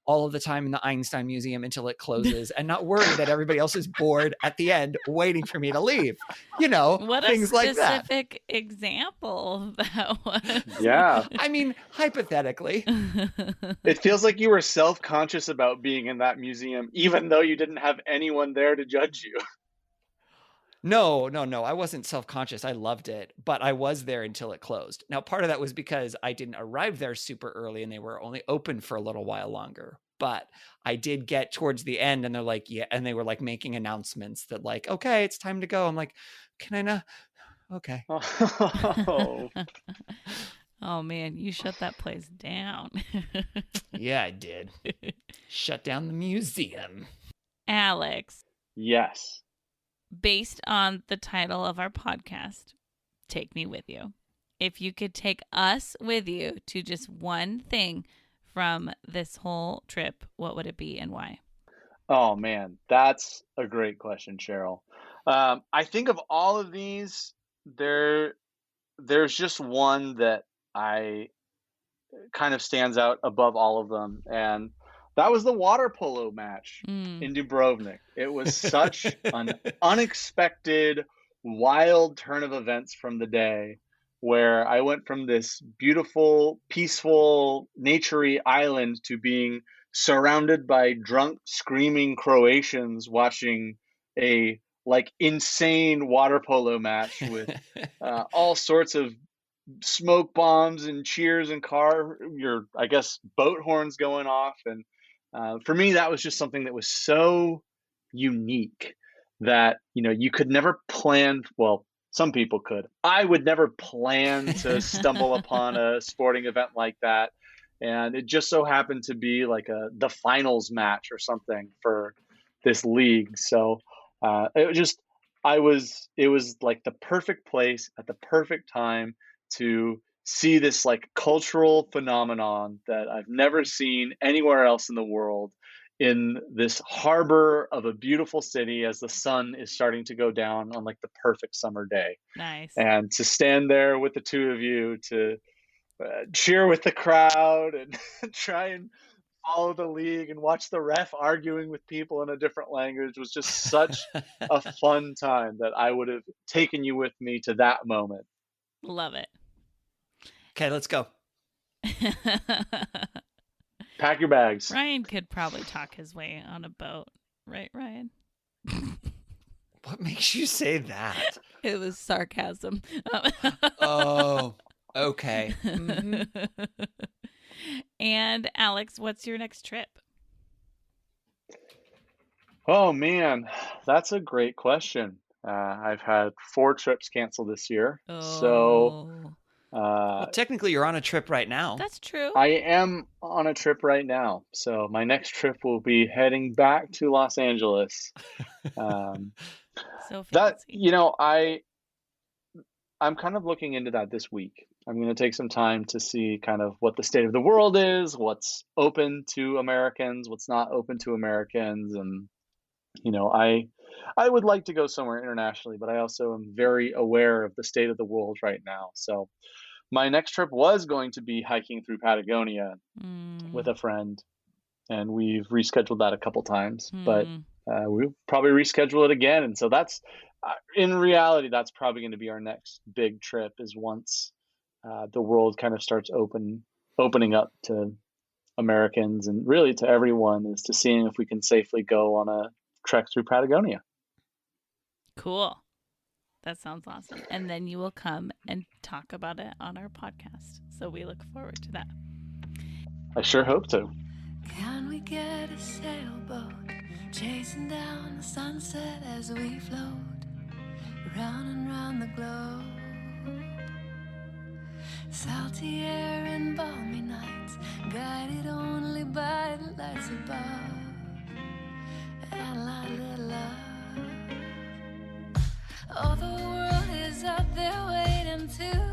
all of the time in the Einstein Museum until it closes and not worry that everybody else is bored at the end waiting for me to leave. You know, What things a like that. specific example that was. Yeah. I mean, hypothetically. It feels like you were self-conscious about being in that museum, even though you didn't have anyone there to judge you. No. I wasn't self-conscious. I loved it, but I was there until it closed. Now, part of that was because I didn't arrive there super early and they were only open for a little while longer. But I did get towards the end and they're like, yeah. And they were like making announcements that like, okay, it's time to go. I'm like, can I not? Okay. Oh. Oh man, you shut that place down. Yeah, I did. Shut down the museum. Alex, Yes. based on the title of our podcast, Take Me With You. If you could take us with you to just one thing from this whole trip, what would it be and why? Oh man, that's a great question, Cheryl. I think of all of these, there's just one that I kind of stands out above all of them, and that was the water polo match in Dubrovnik. It was such an unexpected, wild turn of events from the day, where I went from this beautiful, peaceful, naturey island to being surrounded by drunk, screaming Croatians watching a like insane water polo match with all sorts of smoke bombs and cheers and I guess boat horns going off. And for me, that was just something that was so unique that, you know, you could never plan. Well, some people could. I would never plan to stumble upon a sporting event like that. And it just so happened to be like the finals match or something for this league. So it was like the perfect place at the perfect time to see this like cultural phenomenon that I've never seen anywhere else in the world in this harbor of a beautiful city as the sun is starting to go down on like the perfect summer day. Nice. And to stand there with the two of you to cheer with the crowd and try and follow the league and watch the ref arguing with people in a different language was just such a fun time that I would have taken you with me to that moment. Love it. Okay, let's go. Pack your bags. Ryan could probably talk his way on a boat. Right, Ryan? What makes you say that? It was sarcasm. Oh, okay. Mhm. And Alex, what's your next trip? Oh man, that's a great question. I've had 4 trips canceled this year. So Well, technically, you're on a trip right now. That's true. I am on a trip right now. So my next trip will be heading back to Los Angeles. So That, fancy. I'm kind of looking into that this week. I'm going to take some time to see kind of what the state of the world is, what's open to Americans, what's not open to Americans. And, I would like to go somewhere internationally, but I also am very aware of the state of the world right now. So my next trip was going to be hiking through Patagonia with a friend, and we've rescheduled that a couple times, but we'll probably reschedule it again. And so that's, in reality, that's probably going to be our next big trip is once the world kind of starts opening up to Americans and really to everyone, is to seeing if we can safely go on a trek through Patagonia. Cool. That sounds awesome. And then you will come and talk about it on our podcast. So we look forward to that. I sure hope to. Can we get a sailboat chasing down the sunset as we float round and round the globe? Salty air and balmy nights, guided only by the lights above, and a little love. Oh, the world is out there waiting to